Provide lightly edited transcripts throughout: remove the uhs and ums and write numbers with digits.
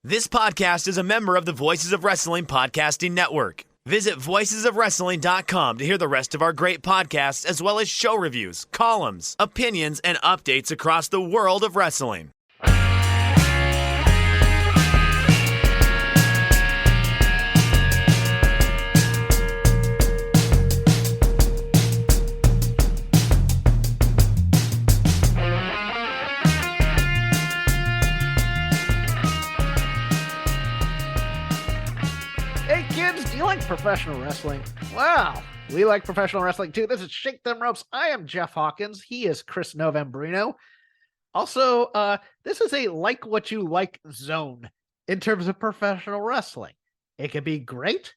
This podcast is a member of the Voices of Wrestling Podcasting Network. Visit voicesofwrestling.com to hear the rest of our great podcasts, as well as show reviews, columns, opinions, and updates across the world of wrestling. Do you like professional wrestling? Wow, we like professional wrestling too. This is Shake Them Ropes. I am Jeff Hawkins. He is Chris Novembrino. Also, this is a like what you like zone in terms of professional wrestling. It could be great.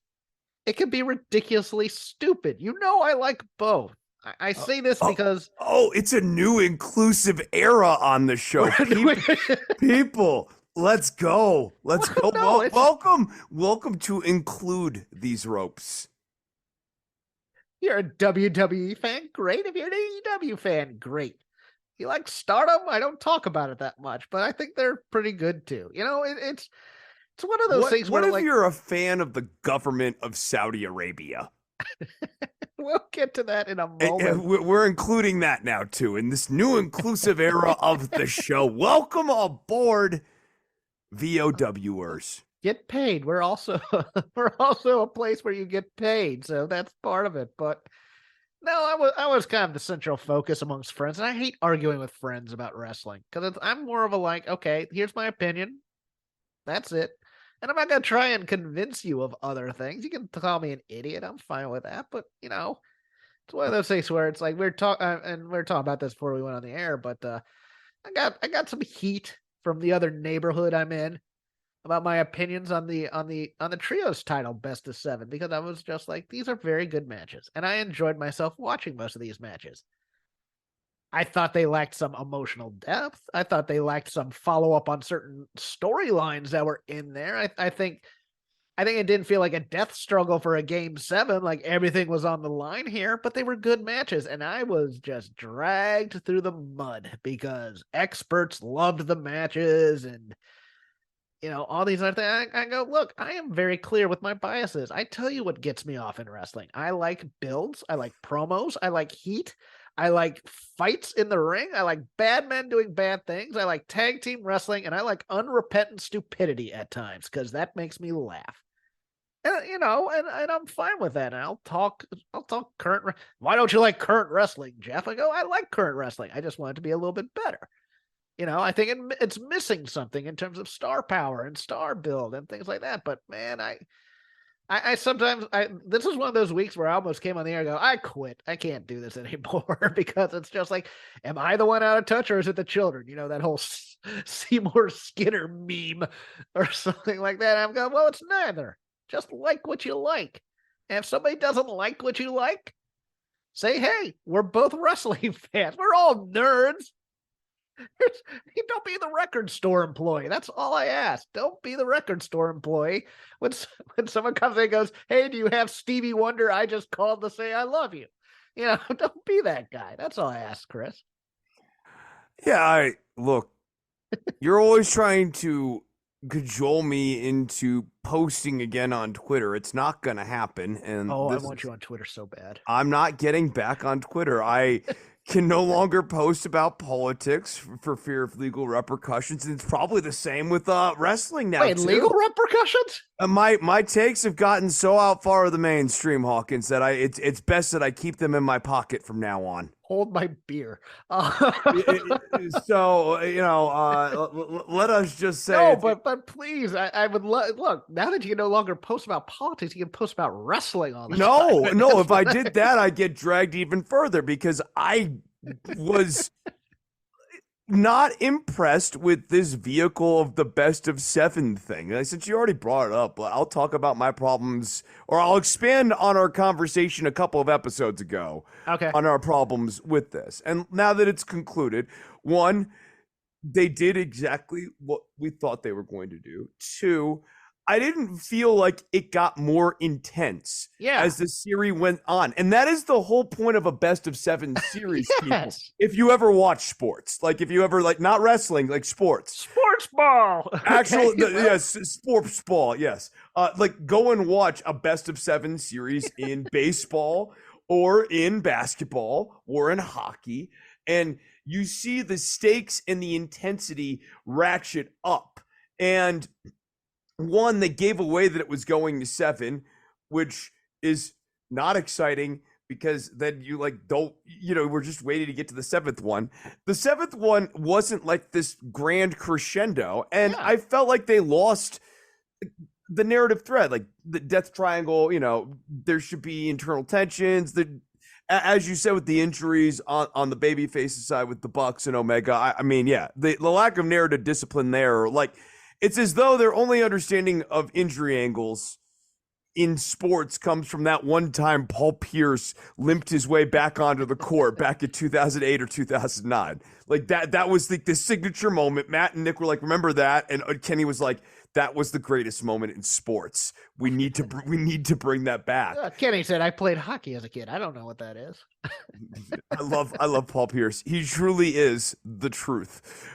It could be ridiculously stupid. You know I like both. I say this because... it's a new inclusive era on the show. People, let's go. Let's go. No, Welcome to Include These Ropes. You're a WWE fan? Great. If you're an AEW fan, great. You like Stardom? I don't talk about it that much, but I think they're pretty good too. You know, it's one of those things where, what if you're a fan of the government of Saudi Arabia? We'll get to that in a moment. We're including that now too in this new inclusive era of the show. Welcome aboard, VOWers. Get paid. We're also a place where you get paid, so that's part of it. But no, I was kind of the central focus amongst friends, and I hate arguing with friends about wrestling because I'm more of a like, okay, here's my opinion, that's it, and I'm not gonna try and convince you of other things. You can call me an idiot, I'm fine with that, but you know, it's one of those things where it's like we were talking about this before we went on the air, but I got some heat from the other neighborhood I'm in about my opinions on the trios title best of 7, because I was just like, these are very good matches, and I enjoyed myself watching most of these matches. I thought they lacked some emotional depth. I thought they lacked some follow-up on certain storylines that were in there. I think it didn't feel like a death struggle for a game 7, like everything was on the line here, but they were good matches, and I was just dragged through the mud because experts loved the matches and, you know, all these other things. I go, look, I am very clear with my biases. I tell you what gets me off in wrestling. I like builds. I like promos. I like heat. I like fights in the ring. I like bad men doing bad things. I like tag team wrestling, and I like unrepentant stupidity at times because that makes me laugh. And, you know, and I'm fine with that. And I'll talk current. Why don't you like current wrestling, Jeff? I go, I like current wrestling. I just want it to be a little bit better. You know, I think it's missing something in terms of star power and star build and things like that. But man, I sometimes this is one of those weeks where I almost came on the air and go, I quit. I can't do this anymore because it's just like, am I the one out of touch or is it the children? You know, that whole Seymour Skinner meme or something like that. I'm going, well, it's neither. Just like what you like. And if somebody doesn't like what you like, say, hey, we're both wrestling fans. We're all nerds. You don't be the record store employee. That's all I ask. Don't be the record store employee. When someone comes in and goes, hey, do you have Stevie Wonder? I just called to say I love you. You know, don't be that guy. That's all I ask, Chris. Yeah, look, you're always trying to cajole me into posting again on Twitter. It's not going to happen. And I want you on Twitter so bad. I'm not getting back on Twitter. I can no longer post about politics for fear of legal repercussions. And it's probably the same with wrestling now. Wait, too. Legal repercussions? My takes have gotten so out far of the mainstream, Hawkins, that it's best that I keep them in my pocket from now on. Hold my beer. So, you know, let us just say. No, but please, I would look, now that you can no longer post about politics, you can post about wrestling all the time. No, if I did that, I'd get dragged even further because I was not impressed with this vehicle of the best of 7 thing. And since you already brought it up, I'll talk about my problems, or I'll expand on our conversation a couple of episodes ago. Okay. On our problems with this. And now that it's concluded, 1, they did exactly what we thought they were going to do. 2, I didn't feel like it got more intense as the series went on. And that is the whole point of a best of 7 series, people. If you ever watch sports, like if you ever not wrestling, like sports. Sports ball. Actual, yes, sports ball, yes. Go and watch a best of 7 series in baseball or in basketball or in hockey. And you see the stakes and the intensity ratchet up. And one, they gave away that it was going to 7, which is not exciting because then you we're just waiting to get to the 7th one. The 7th one wasn't like this grand crescendo, and I felt like they lost the narrative thread, like the death triangle. There should be internal tensions. As you said, with the injuries on the babyface side with the Bucks and Omega, the lack of narrative discipline there, it's as though their only understanding of injury angles in sports comes from that one time Paul Pierce limped his way back onto the court back in 2008 or 2009. That was the signature moment. Matt and Nick were like, remember that? And Kenny was like, that was the greatest moment in sports. We need to bring that back. Kenny said, I played hockey as a kid. I don't know what that is. I love Paul Pierce. He truly is the truth.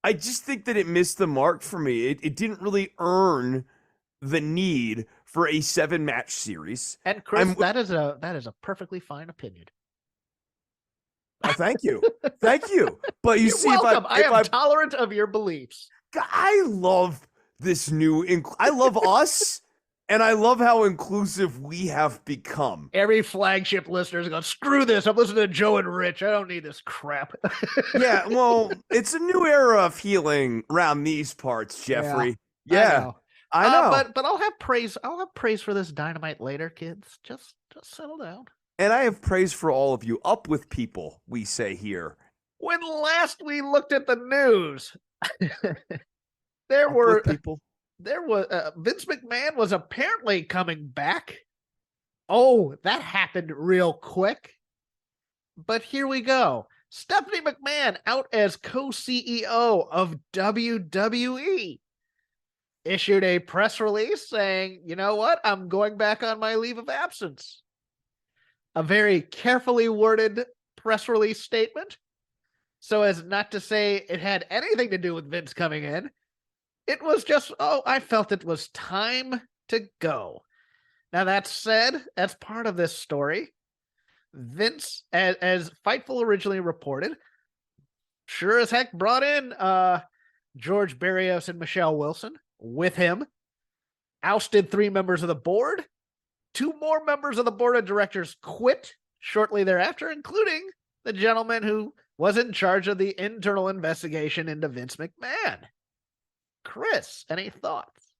I just think that it missed the mark for me. It didn't really earn the need for a 7-match series. And Chris, that is a perfectly fine opinion. Thank you. But You're welcome. I am tolerant of your beliefs. I love this I love us. And I love how inclusive we have become. Every flagship listener is going, screw this. I'm listening to Joe and Rich. I don't need this crap. Yeah, well, it's a new era of healing around these parts, Jeffrey. Yeah, I know. But I'll have praise. I'll have praise for this Dynamite later, kids. Just settle down. And I have praise for all of you. Up with people, we say here. When last we looked at the news, there Up were with people. There was Vince McMahon was apparently coming back. Oh, that happened real quick. But here we go. Stephanie McMahon out as co-CEO of WWE issued a press release saying, you know what? I'm going back on my leave of absence. A very carefully worded press release statement, so as not to say it had anything to do with Vince coming in. It was just, I felt it was time to go. Now, that said, as part of this story, Vince, as Fightful originally reported, sure as heck brought in George Barrios and Michelle Wilson with him, ousted 3 members of the board. 2 more members of the board of directors quit shortly thereafter, including the gentleman who was in charge of the internal investigation into Vince McMahon. Chris, any thoughts?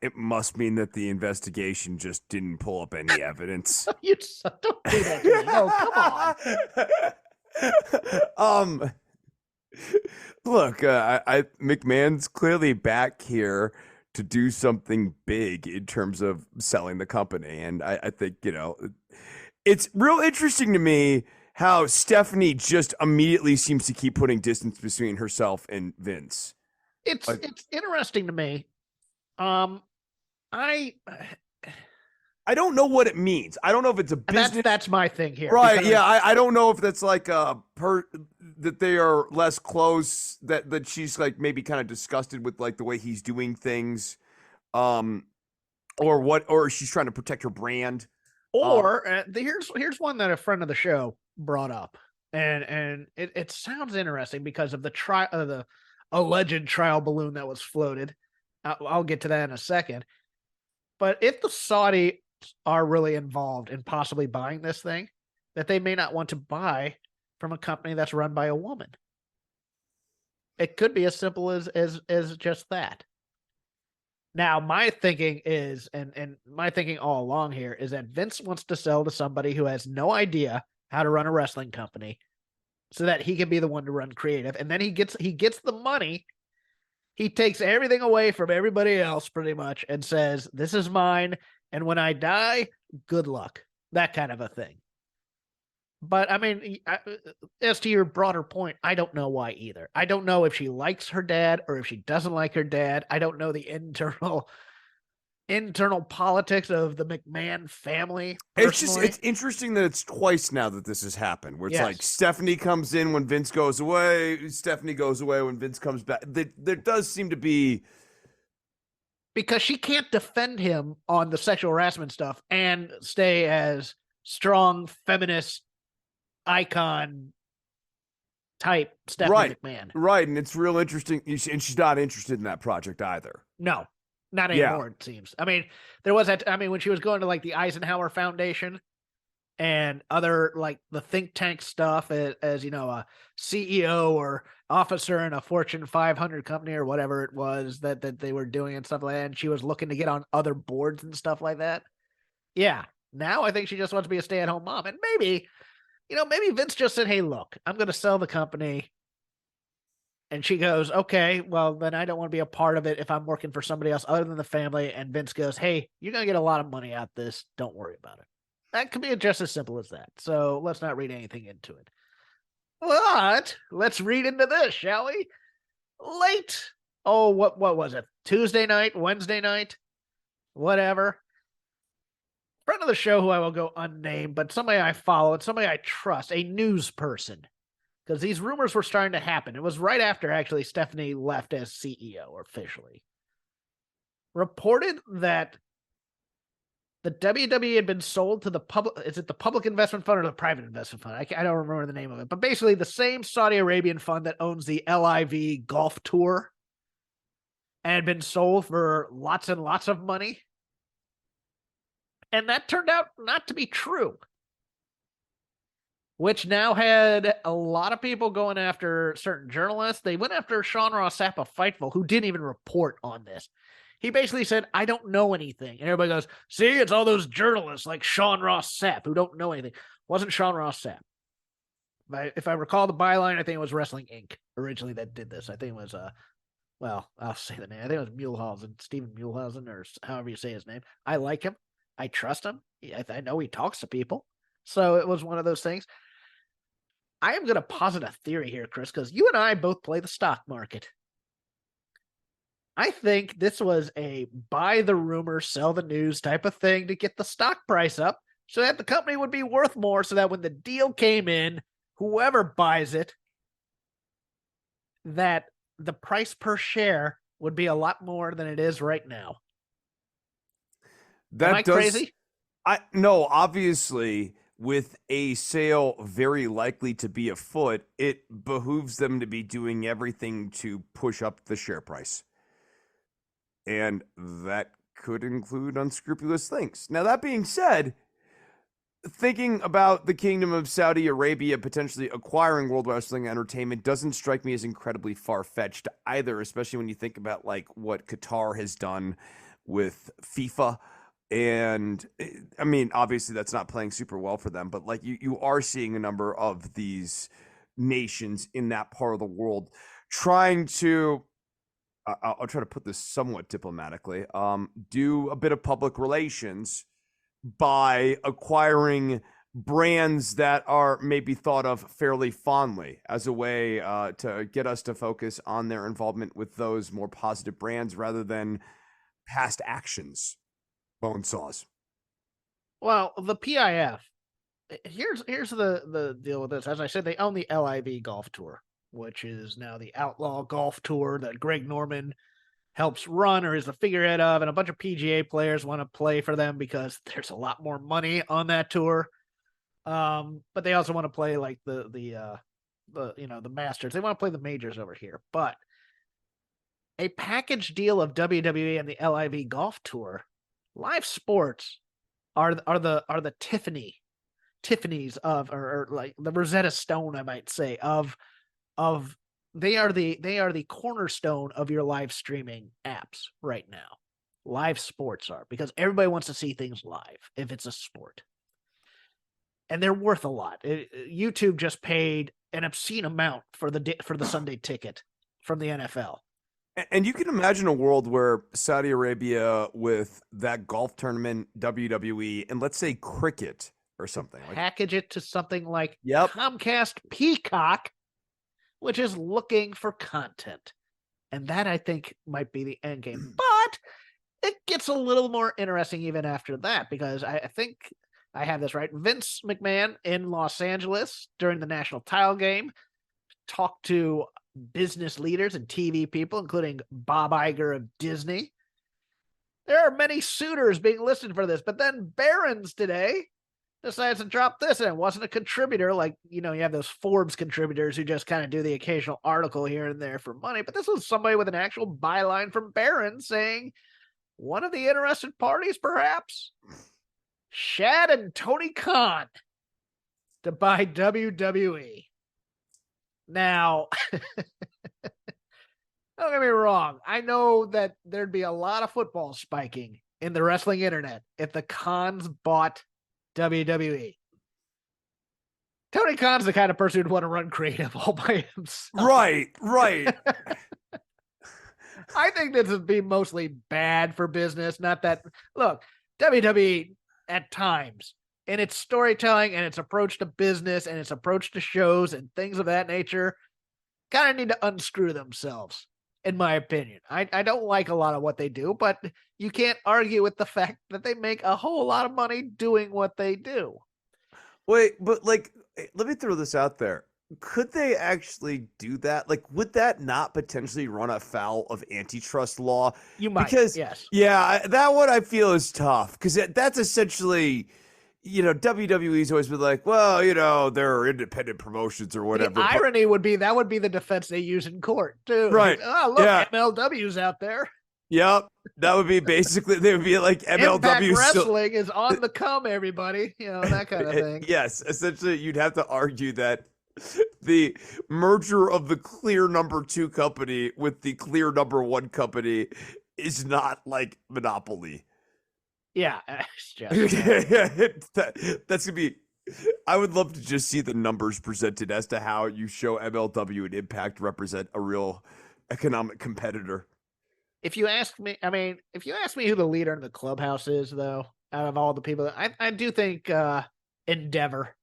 It must mean that the investigation just didn't pull up any evidence. You don't do that to me. No, come on. Look, McMahon's clearly back here to do something big in terms of selling the company, and I think it's real interesting to me how Stephanie just immediately seems to keep putting distance between herself and Vince. It's interesting to me. I don't know what it means. I don't know if it's a business. That's my thing here. Right. Yeah. I don't know if that's like that they are less close, that she's like maybe kind of disgusted with like the way he's doing things, or she's trying to protect her brand. Or here's one that a friend of the show brought up, and it sounds interesting because of the alleged trial balloon that was floated. I'll get to that in a second. But if the Saudis are really involved in possibly buying this thing, that they may not want to buy from a company that's run by a woman. It could be as simple as just that. Now, my thinking is, and my thinking all along here is that Vince wants to sell to somebody who has no idea how to run a wrestling company, so that he can be the one to run creative, and then he gets the money. He takes everything away from everybody else pretty much and says, this is mine, and when I die, good luck. That kind of a thing. But I mean, as to your broader point, I don't know why either. I don't know if she likes her dad or if she doesn't like her dad. I don't know the internal politics of the McMahon family personally. It's interesting that it's twice now that this has happened, where it's Yes. like Stephanie comes in when Vince goes away, Stephanie goes away when Vince comes back. There does seem to be, because she can't defend him on the sexual harassment stuff and stay as strong feminist icon type Stephanie McMahon. Right, and it's real interesting, and she's not interested in that project either. No, not anymore, it seems. I mean, there was that, I mean, when she was going to like the Eisenhower Foundation and other like the think tank stuff as you know, a CEO or officer in a Fortune 500 company or whatever it was that they were doing and stuff like that, and she was looking to get on other boards and stuff like that. Yeah, now I think she just wants to be a stay-at-home mom, and maybe, you know, maybe Vince just said, "Hey, look, I'm going to sell the company." And she goes, "Okay, well, then I don't want to be a part of it if I'm working for somebody else other than the family." And Vince goes, "Hey, you're going to get a lot of money out of this. Don't worry about it." That could be just as simple as that. So let's not read anything into it. But let's read into this, shall we? Late. Oh, what was it? Tuesday night, Wednesday night, whatever. Friend of the show who I will go unnamed, but somebody I follow, somebody I trust, a news person. Because these rumors were starting to happen. It was right after, actually, Stephanie left as CEO officially. Reported that the WWE had been sold to the public. Is it the public investment fund or the private investment fund? I don't remember the name of it. But basically the same Saudi Arabian fund that owns the LIV Golf Tour and had been sold for lots and lots of money. And that turned out not to be true, which now had a lot of people going after certain journalists. They went after Sean Ross Sapp of Fightful, who didn't even report on this. He basically said, "I don't know anything." And everybody goes, "See, it's all those journalists like Sean Ross Sapp who don't know anything." It wasn't Sean Ross Sapp. If I recall the byline, I think it was Wrestling Inc. originally that did this. I think it was, well, I'll say the name. I think it was Muehlhausen, Stephen Muehlhausen, or however you say his name. I like him. I trust him. I know he talks to people. So it was one of those things. I am going to posit a theory here, Chris, because you and I both play the stock market. I think this was a buy the rumor, sell the news type of thing to get the stock price up so that the company would be worth more, so that when the deal came in, whoever buys it, that the price per share would be a lot more than it is right now. Am I crazy? No, obviously, with a sale very likely to be afoot, it behooves them to be doing everything to push up the share price. And that could include unscrupulous things. Now, that being said, thinking about the Kingdom of Saudi Arabia potentially acquiring World Wrestling Entertainment doesn't strike me as incredibly far-fetched either, especially when you think about like what Qatar has done with FIFA. And I mean, obviously that's not playing super well for them, but like you are seeing a number of these nations in that part of the world trying to, I'll try to put this somewhat diplomatically, do a bit of public relations by acquiring brands that are maybe thought of fairly fondly as a way to get us to focus on their involvement with those more positive brands rather than past actions. Bone saws. Well, the PIF, here's the deal with this. As I said, they own the LIV Golf Tour, which is now the Outlaw Golf Tour that Greg Norman helps run or is the figurehead of, and a bunch of PGA players want to play for them because there's a lot more money on that tour. But they also want to play like the Masters. They want to play the majors over here. But a package deal of WWE and the LIV Golf Tour, live sports are the Tiffany's of, or like the Rosetta Stone, I might say, of they are the cornerstone of your live streaming apps right now. Live sports are, because everybody wants to see things live if it's a sport. And they're worth a lot. YouTube just paid an obscene amount for the Sunday ticket from the NFL. And you can imagine a world where Saudi Arabia, with that golf tournament, WWE, and let's say cricket or something. Package it to something like Yep. Comcast Peacock, which is looking for content. And that, I think, might be the end game. But it gets a little more interesting even after that, because I think I have this right. Vince McMahon in Los Angeles during the national title game talked to business leaders and TV people, including Bob Iger of Disney. There are many suitors being listed for this, but then Barron's today decides to drop this, and it wasn't a contributor like, you have those Forbes contributors who just kind of do the occasional article here and there for money, but this was somebody with an actual byline from Barron's saying one of the interested parties, perhaps, Shad and Tony Khan to buy WWE. Now, don't get me wrong. I know that there'd be a lot of football spiking in the wrestling internet if the Khans bought WWE. Tony Khan's the kind of person who'd want to run creative all by himself. Right. I think this would be mostly bad for business. Not that, look, WWE at times in its storytelling and its approach to business and its approach to shows and things of that nature kind of need to unscrew themselves, in my opinion. I don't like a lot of what they do, but you can't argue with the fact that they make a whole lot of money doing what they do. Wait, but let me throw this out there. Could they actually do that? Would that not potentially run afoul of antitrust law? You might, because, yes. Yeah, that one I feel is tough because that's essentially, WWE's always been like, well, they're independent promotions or whatever. The irony would be that would be the defense they use in court too. Right. Oh, look, yeah. MLW's out there. Yep. That would be basically, they would be like MLW. Impact Wrestling is on the come, everybody. That kind of thing. Yes. Essentially, you'd have to argue that the merger of the clear number 2 company with the clear number 1 company is not like monopoly. Yeah. It's just, that's going to be, I would love to just see the numbers presented as to how you show MLW and Impact represent a real economic competitor. If you ask me who the leader in the clubhouse is, though, out of all the people, I do think Endeavor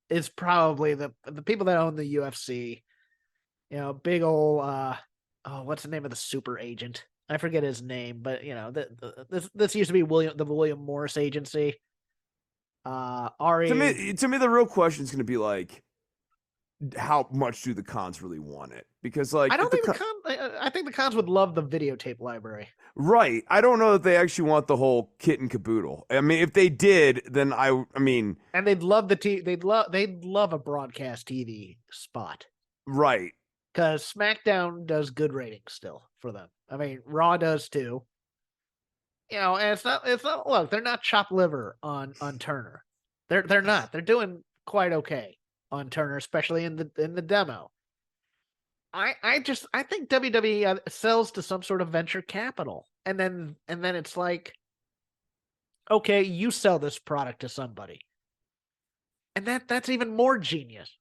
is probably the people that own the UFC. Big old what's the name of the super agent? I forget his name, but this used to be the William Morris agency. Ari. To me, the real question is going to be like, how much do the Khans really want it? Because I don't think I think the Khans would love the videotape library. Right. I don't know that they actually want the whole kit and caboodle. I mean, if they did, then I mean, and they'd love they'd love a broadcast TV spot. Right. Because SmackDown does good ratings still for them. I mean, Raw does too. And it's not look, they're not chopped liver on Turner. They're not. They're doing quite okay on Turner, especially in the demo. I think WWE sells to some sort of venture capital, and then it's like, okay, you sell this product to somebody, and that's even more genius,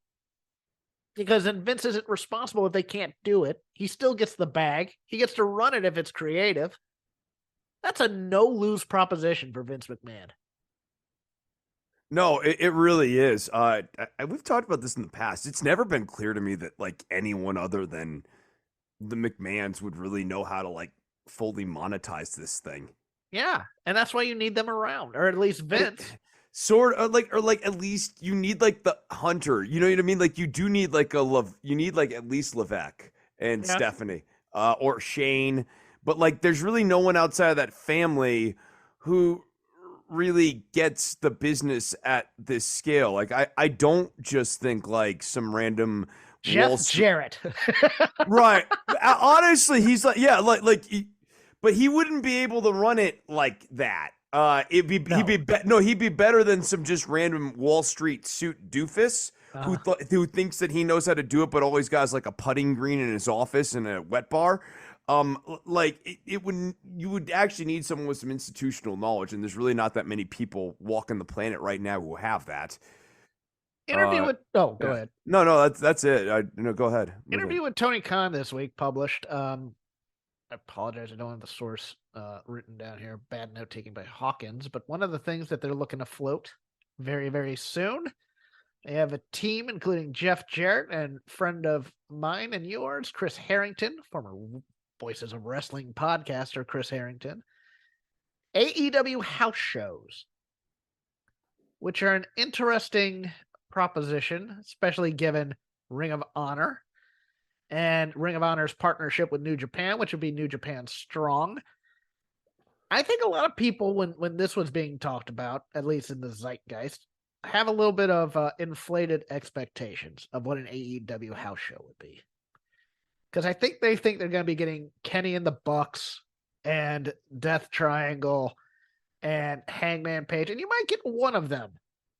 because then Vince isn't responsible if they can't do it. He still gets the bag. He gets to run it if it's creative. That's a no-lose proposition for Vince McMahon. No, it really is. We've talked about this in the past. It's never been clear to me that anyone other than the McMahons would really know how to fully monetize this thing. Yeah, and that's why you need them around, or at least Vince. Or at least you need the Hunter. You know what I mean? You do need you need at least Levesque and Stephanie, or Shane. But there's really no one outside of that family who really gets the business at this scale. I don't just think some random Jeff Jarrett. Right. Honestly, he's but he wouldn't be able to run it like that. He'd be better than some just random Wall Street suit doofus who thinks that he knows how to do it, but always got a putting green in his office and a wet bar. You would actually need someone with some institutional knowledge, and there's really not that many people walking the planet right now who have that. Go ahead. No, that's it. Go ahead. Interview with Tony Khan this week published. I apologize, I don't have the source written down here. Bad note taken by Hawkins, but one of the things that they're looking to float very, very soon. They have a team including Jeff Jarrett and friend of mine and yours, Chris Harrington, former Voices of Wrestling podcaster Chris Harrington. AEW house shows, which are an interesting proposition, especially given Ring of Honor and Ring of Honor's partnership with New Japan, which would be New Japan Strong. I think a lot of people, when this was being talked about, at least in the zeitgeist, have a little bit of inflated expectations of what an AEW house show would be. Because I think they think they're going to be getting Kenny and the Bucks and Death Triangle and Hangman Page, and you might get one of them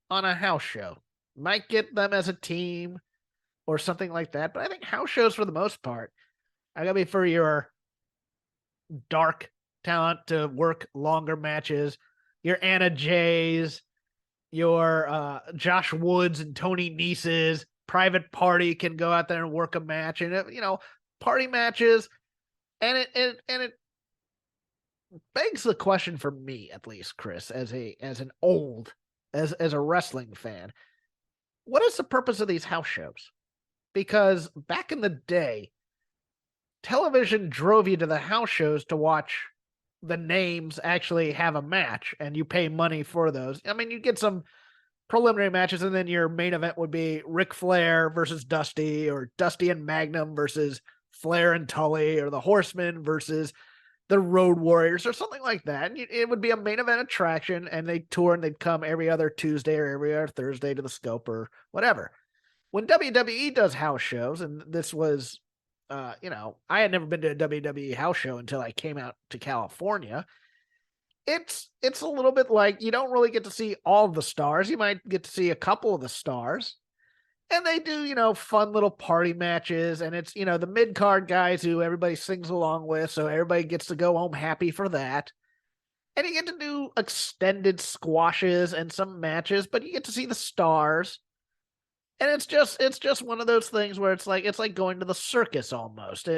on a house show. You might get them as a team or something like that. But I think house shows, for the most part, are going to be for your dark talent to work longer matches, your Anna Jays, your Josh Woods and Tony Nese's. Private Party can go out there and work a match, and party matches, and it begs the question for me, at least, Chris, as a wrestling fan, what is the purpose of these house shows? Because back in the day, television drove you to the house shows to watch the names actually have a match, and you pay money for those. I mean, you get some preliminary matches, and then your main event would be Ric Flair versus Dusty, or Dusty and Magnum versus Flair and Tully, or the Horsemen versus the Road Warriors, or something like that. And it would be a main event attraction, and they'd tour, and they'd come every other Tuesday or every other Thursday to the Scope or whatever. When WWE does house shows, and this was, I had never been to a WWE house show until I came out to California. It's a little bit like you don't really get to see all the stars. You might get to see a couple of the stars. And they do, fun little party matches. And it's, the mid-card guys who everybody sings along with. So everybody gets to go home happy for that. And you get to do extended squashes and some matches, but you get to see the stars. And it's just one of those things where it's like going to the circus almost.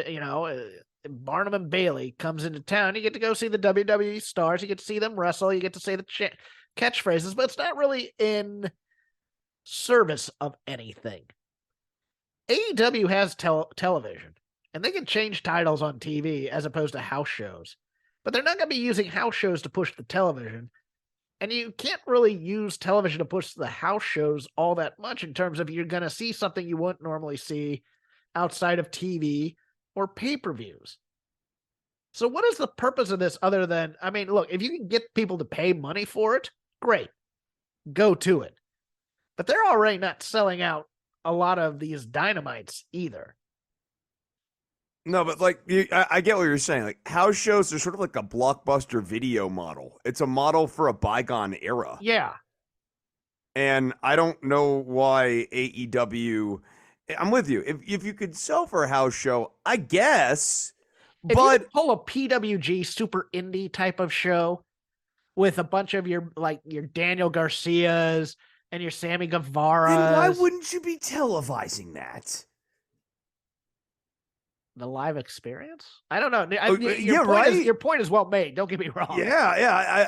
Barnum and Bailey comes into town. You get to go see the WWE stars. You get to see them wrestle. You get to say the catchphrases, but it's not really in service of anything. AEW has television, and they can change titles on TV as opposed to house shows. But they're not going to be using house shows to push the television. And you can't really use television to push the house shows all that much in terms of you're going to see something you wouldn't normally see outside of TV or pay-per-views. So what is the purpose of this other than, look, if you can get people to pay money for it, great. Go to it. But they're already not selling out a lot of these Dynamites either. No, but I get what you're saying. Like, house shows are sort of like a Blockbuster video model. It's a model for a bygone era. Yeah. And I don't know why AEW. I'm with you. If you could sell for a house show, I guess. If but you pull a PWG super indie type of show with a bunch of your Daniel Garcias and your Sammy Guevara, then why wouldn't you be televising that? The live experience? I don't know. Your point is well made. Don't get me wrong. Yeah.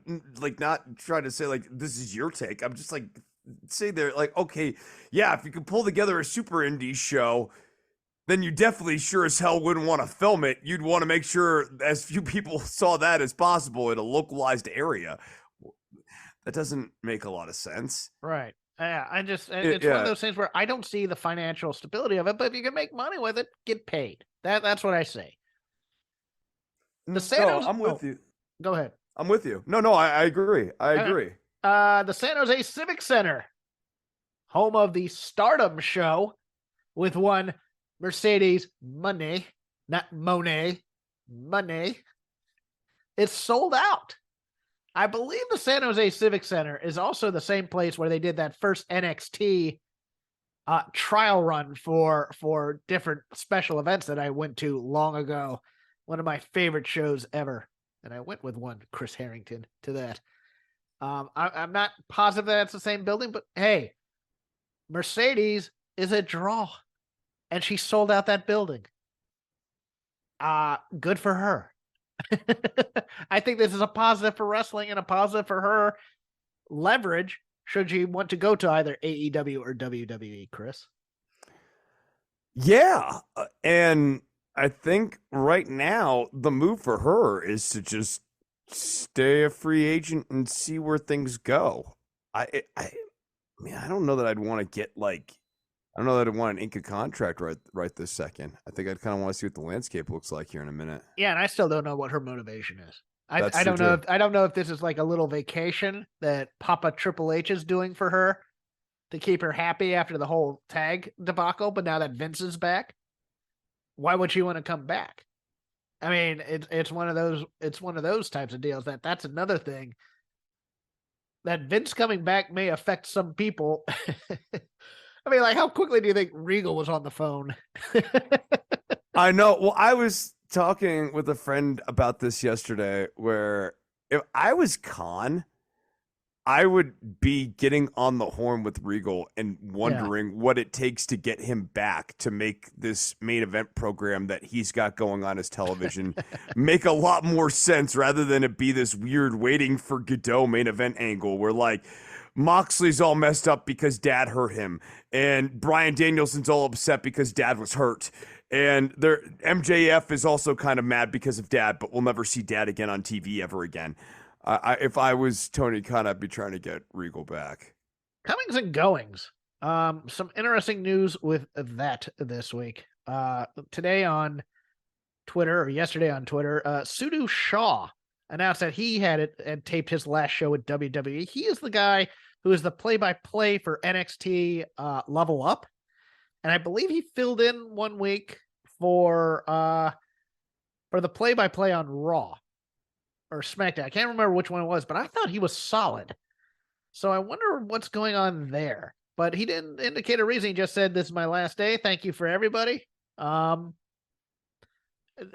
I'm not trying to say this is your take. I'm just say they're okay, yeah, if you could pull together a super indie show, then you definitely sure as hell wouldn't want to film it. You'd want to make sure as few people saw that as possible in a localized area. That doesn't make a lot of sense. Right. Yeah, it's one of those things where I don't see the financial stability of it, but if you can make money with it, get paid. That's what I say. I'm with you. Go ahead. I'm with you. No, I agree. I agree. The San Jose Civic Center, home of the Stardom show, with one Mercedes Moné, not Monet, Moné. It's sold out. I believe the San Jose Civic Center is also the same place where they did that first NXT trial run for different special events that I went to long ago. One of my favorite shows ever. And I went with one Chris Harrington to that. I'm not positive that's the same building, but hey, Mercedes is a draw. And she sold out that building. Good for her. I think this is a positive for wrestling and a positive for her leverage should she want to go to either AEW or WWE, Chris. Yeah. And I think right now the move for her is to just stay a free agent and see where things go. I mean, I don't know that I'd want to get I don't know that I'd want an Inca contract right this second. I think I'd kind of want to see what the landscape looks like here in a minute. Yeah, and I still don't know what her motivation is. That's I true, don't know too. I don't know if this is like a little vacation that Papa Triple H is doing for her to keep her happy after the whole tag debacle, but now that Vince is back, why would she want to come back? I mean, it's one of those types of deals that's another thing. That Vince coming back may affect some people. I mean, like, how quickly do you think Regal was on the phone? I know. Well, I was talking with a friend about this yesterday where if I was Khan, I would be getting on the horn with Regal and wondering what it takes to get him back to make this main event program that he's got going on his television make a lot more sense rather than it be this weird waiting for Godot main event angle where like Moxley's all messed up because dad hurt him and Bryan Danielson's all upset because dad was hurt. And MJF is also kind of mad because of dad, but we'll never see dad again on TV ever again. If I was Tony Khan, I'd be trying to get Regal back. Comings and goings. Some interesting news with that this week. Today on Twitter, or yesterday on Twitter, Sudu Shaw announced that he had taped his last show with WWE. He is the guy who is the play-by-play for NXT Level Up. And I believe he filled in 1 week for the play-by-play on Raw or SmackDown. I can't remember which one it was, but I thought he was solid. So I wonder what's going on there. But he didn't indicate a reason. He just said, "This is my last day. Thank you for everybody."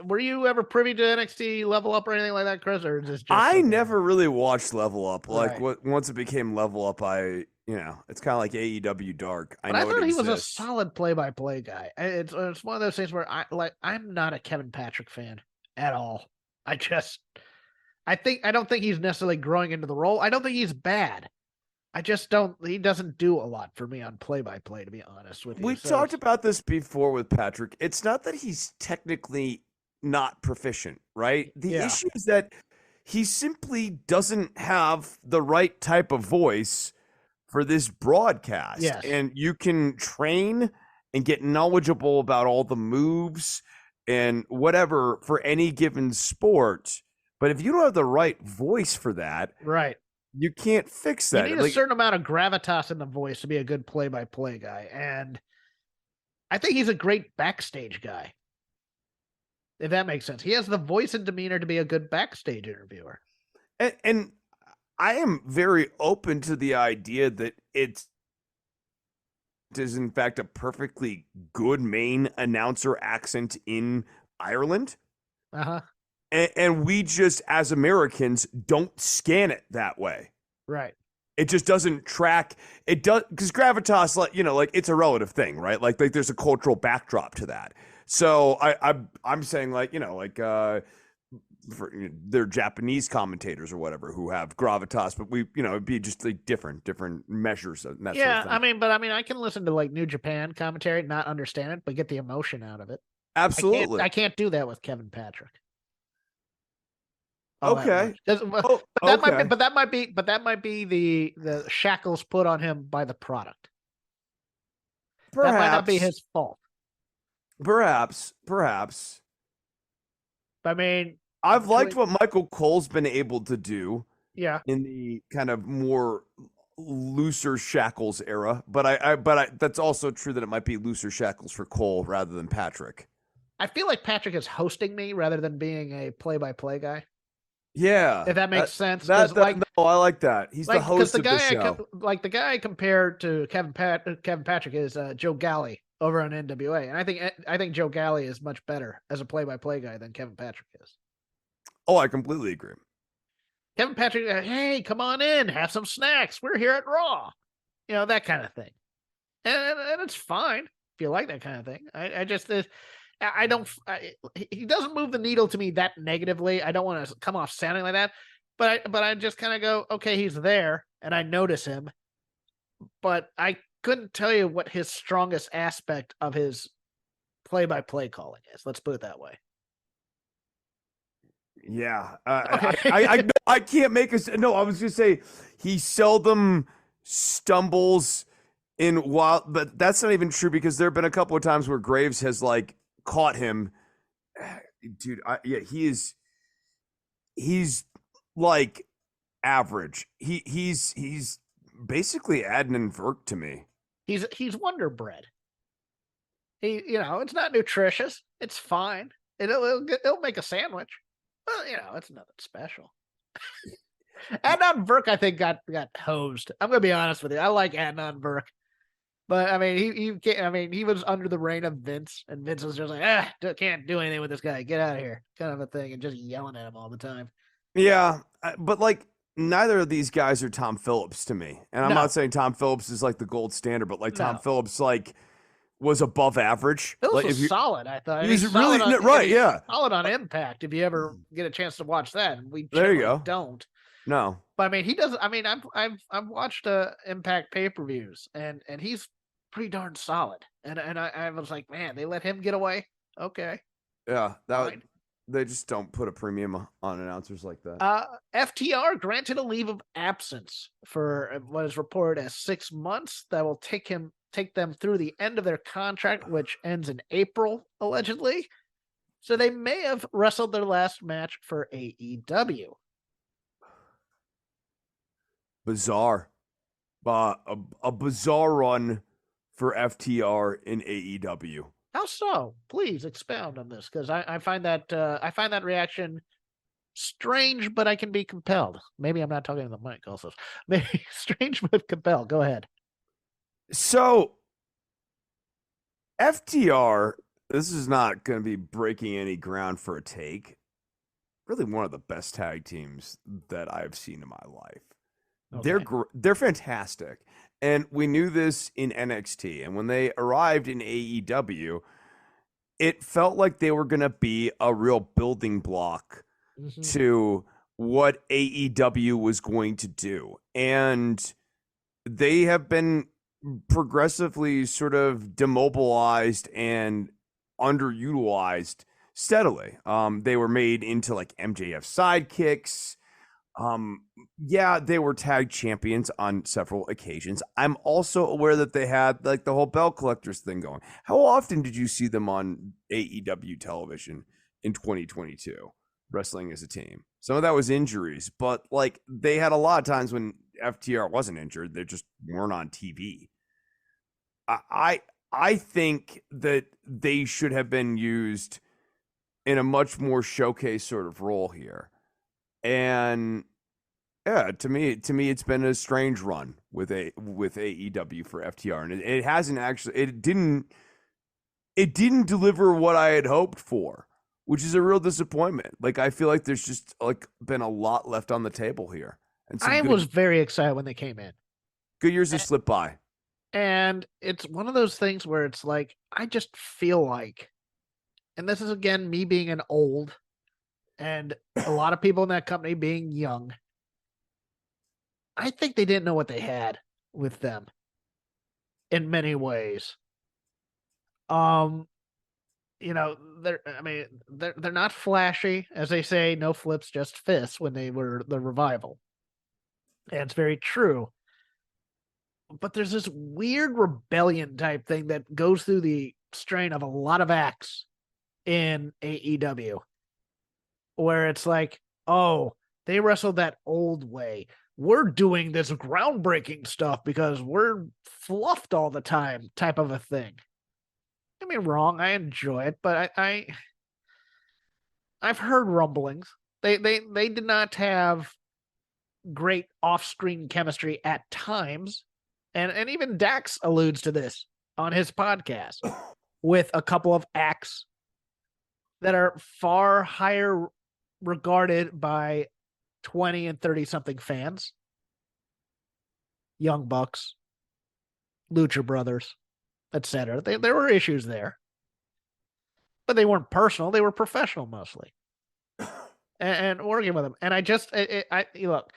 Were you ever privy to NXT Level Up or anything like that, Chris? Or is this just I never really watched Level Up. Like Right. once it became Level Up, it's kind of like AEW Dark. But I thought he was a solid play-by-play guy. It's one of those things where I'm not a Kevin Patrick fan at all. I don't think he's necessarily growing into the role. I don't think he's bad. He doesn't do a lot for me on play-by-play, to be honest with you. We talked about this before with Patrick. It's not that he's technically not proficient, right? The issue is that he simply doesn't have the right type of voice for this broadcast. Yes. And you can train and get knowledgeable about all the moves and whatever for any given sport. But if you don't have the right voice for that, right, you can't fix that. You need a certain amount of gravitas in the voice to be a good play-by-play guy. And I think he's a great backstage guy, if that makes sense. He has the voice and demeanor to be a good backstage interviewer. And I am very open to the idea that it is, in fact, a perfectly good main announcer accent in Ireland. Uh-huh. And we just, as Americans, don't scan it that way. Right. It just doesn't track. It does, because gravitas, like it's a relative thing, right? Like there's a cultural backdrop to that. So I'm saying they're Japanese commentators or whatever who have gravitas, but it'd be just like different measures and that sort of thing. I can listen to like New Japan commentary, not understand it, but get the emotion out of it. Absolutely. I can't do that with Kevin Patrick. Okay. But that might be the shackles put on him by the product. Perhaps. That might not be his fault. Perhaps. I mean, I've liked what Michael Cole's been able to do. Yeah. In the kind of more looser shackles era, but that's also true that it might be looser shackles for Cole rather than Patrick. I feel like Patrick is hosting me rather than being a play-by-play guy. Yeah, if that makes sense. No, I like that. He's the host of the show. The guy compared to Kevin Patrick is Joe Galley over on NWA, and I think Joe Galley is much better as a play-by-play guy than Kevin Patrick is. Oh, I completely agree. Kevin Patrick, hey, come on in, have some snacks. We're here at Raw, that kind of thing, and it's fine if you like that kind of thing. He doesn't move the needle to me that negatively. I don't want to come off sounding like that, but I just kind of go, okay, he's there. and I notice him, but I couldn't tell you what his strongest aspect of his play-by-play calling is. Let's put it that way. Yeah. Okay. I can't make a no. I was gonna say he seldom stumbles in wild, but that's not even true because there have been a couple of times where Graves has like caught him. Dude, yeah, he's like average. He's basically Adnan Virk to me. He's Wonder Bread. It's not nutritious. It's fine. It'll make a sandwich. Well, it's nothing special. Adnan Virk, I think, got hosed. I'm gonna be honest with you. I like Adnan Virk, but I mean, he can't. I mean, he was under the reign of Vince, and Vince was just like, can't do anything with this guy. Get out of here, kind of a thing, and just yelling at him all the time. Yeah, but like neither of these guys are Tom Phillips to me, and I'm No. not saying Tom Phillips is like the gold standard, but like Tom No. Phillips like was above average. Phillips Like was solid, I thought. He's solid really right. Yeah, solid on Impact. If you ever get a chance to watch that, and we There you generally go. don't. no, But I mean, he doesn't. I mean, I've watched Impact pay-per-views, and he's pretty darn solid. And I was like, man, they let him get away. Okay. yeah, Fine. they just don't put a premium on announcers like that. FTR granted a leave of absence for what is reported as 6 months. That will take them through the end of their contract, which ends in April, allegedly. So they may have wrestled their last match for AEW. Bizarre, a bizarre run for FTR in AEW. How so? Please expound on this, because I find that reaction strange, but I can be compelled. Maybe I'm not talking to the mic. Also, maybe strange but compelled. Go ahead. So FTR, this is not going to be breaking any ground for a take. Really, one of the best tag teams that I've seen in my life. Okay. They're fantastic, and we knew this in NXT. And when they arrived in AEW, it felt like they were going to be a real building block to what AEW was going to do, and they have been progressively sort of demobilized and underutilized steadily. They were made into like MJF sidekicks. Yeah, they were tag champions on several occasions. I'm also aware that they had like the whole belt collectors thing going. How often did you see them on AEW television in 2022 wrestling as a team? Some of that was injuries, but like they had a lot of times when FTR wasn't injured, they just weren't on TV. I think that they should have been used in a much more showcase sort of role here. And yeah, to me, it's been a strange run with AEW for FTR, and it hasn't actually. It didn't deliver what I had hoped for, which is a real disappointment. Like I feel like there's just like been a lot left on the table here, and I was very excited when they came in. good years have slipped by, and it's one of those things where it's like I just feel like, and this is again me being an old. And a lot of people in that company being young, I think they didn't know what they had with them in many ways. They're not flashy, as they say, no flips, just fists when they were the Revival. And it's very true. But there's this weird rebellion type thing that goes through the strain of a lot of acts in AEW. Where it's like, oh, they wrestled that old way. We're doing this groundbreaking stuff because we're fluffed all the time type of a thing. Don't get me wrong, I enjoy it, but I've heard rumblings. They did not have great off-screen chemistry at times. And even Dax alludes to this on his podcast with a couple of acts that are far higher regarded by 20 and 30 something fans. Young Bucks, Lucha Brothers, etc. There were issues there, but they weren't personal. They were professional mostly, and working with them. And look,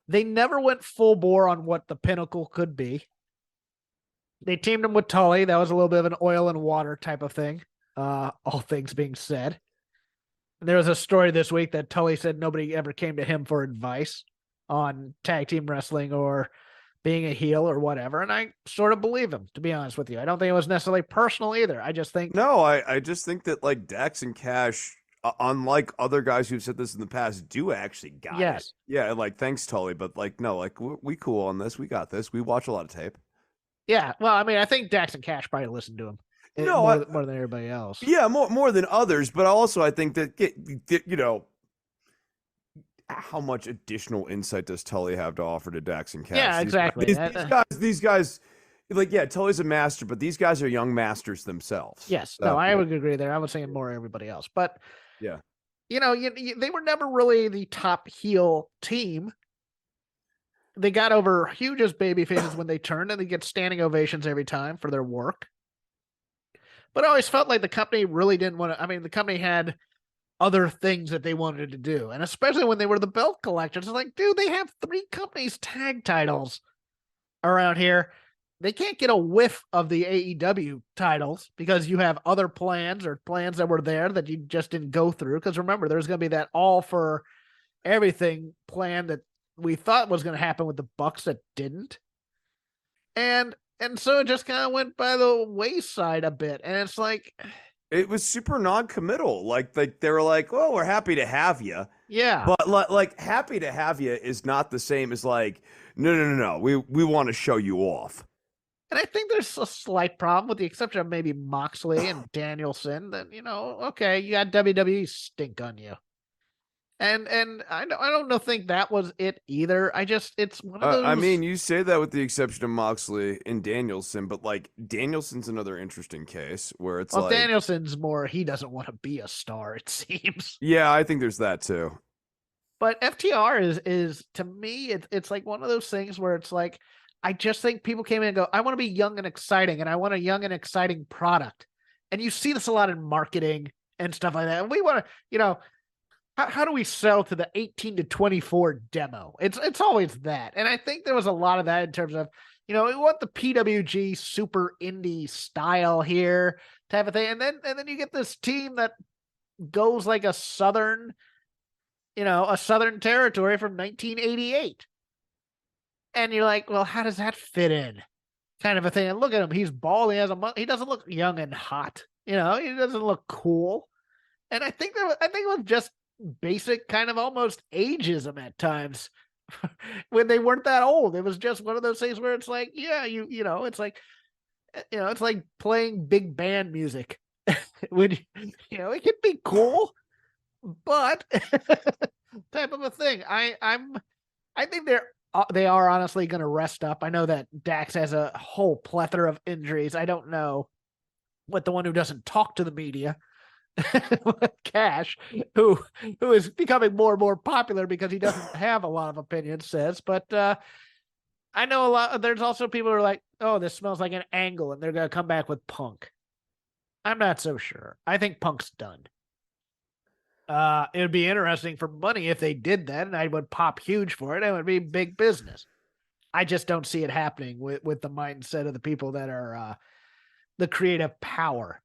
They never went full bore on what the pinnacle could be. They teamed him with Tully. That was a little bit of an oil and water type of thing, all things being said. And there was a story this week that Tully said nobody ever came to him for advice on tag team wrestling or being a heel or whatever. And I sort of believe him, to be honest with you. I don't think it was necessarily personal either. I just think... No, I just think that like Dax and Cash, unlike other guys who've said this in the past, do actually got it. Yeah, like thanks Tully, but like no, like we cool on this. We got this. We watch a lot of tape. Yeah, well, I mean, I think Dax and Cash probably listened to him more than everybody else. Yeah, more than others, but also I think that you know, how much additional insight does Tully have to offer to Dax and Cash? Yeah, exactly. These guys, like, yeah, Tully's a master, but these guys are young masters themselves. Yes, no, I would agree there. I was saying more everybody else, but yeah, you know, they were never really the top heel team. They got over huge as baby faces when they turned, and they get standing ovations every time for their work. But I always felt like the company really didn't want to. I mean, the company had other things that they wanted to do, and especially when they were the belt collectors, it's like, dude, they have 3 companies tag titles around here. They can't get a whiff of the AEW titles because you have other plans or plans that were there that you just didn't go through. Because remember, there's going to be that all for everything plan that we thought was going to happen with the Bucks that didn't. And so it just kind of went by the wayside a bit. And it's like, it was super non-committal. Like they were like, well, we're happy to have you. Yeah. But like happy to have you is not the same as like, no. We want to show you off. And I think there's a slight problem with the exception of maybe Moxley and Danielson. Then, you know, okay, you got WWE stink on you. And I don't think that was it either. It's one of those. I mean, you say that with the exception of Moxley and Danielson, but like Danielson's another interesting case where it's like Danielson's more he doesn't want to be a star, it seems. Yeah, I think there's that too. But FTR is to me, it's like one of those things where it's like I just think people came in and go, I want to be young and exciting, and I want a young and exciting product. And you see this a lot in marketing and stuff like that. And we want to, you know. How do we sell to the 18 to 24 demo? It's always that. And I think there was a lot of that in terms of, you know, we want the PWG super indie style here type of thing. And then you get this team that goes like a southern territory from 1988. And you're like, well, how does that fit in? Kind of a thing. And look at him. He's bald. He doesn't look young and hot. You know, he doesn't look cool. And I think it was just basic kind of almost ageism at times when they weren't that old. It was just one of those things where it's like, yeah, it's like playing big band music. When it can be cool, but type of a thing. I think they are honestly going to rest up. I know that Dax has a whole plethora of injuries. I don't know what the one who doesn't talk to the media Cash, who is becoming more and more popular because he doesn't have a lot of opinions, says. But I know a lot. There's also people who are like, "Oh, this smells like an angle," and they're going to come back with Punk. I'm not so sure. I think Punk's done. It would be interesting for money if they did that, and I would pop huge for it. It would be big business. I just don't see it happening with the mindset of the people that are the creative power,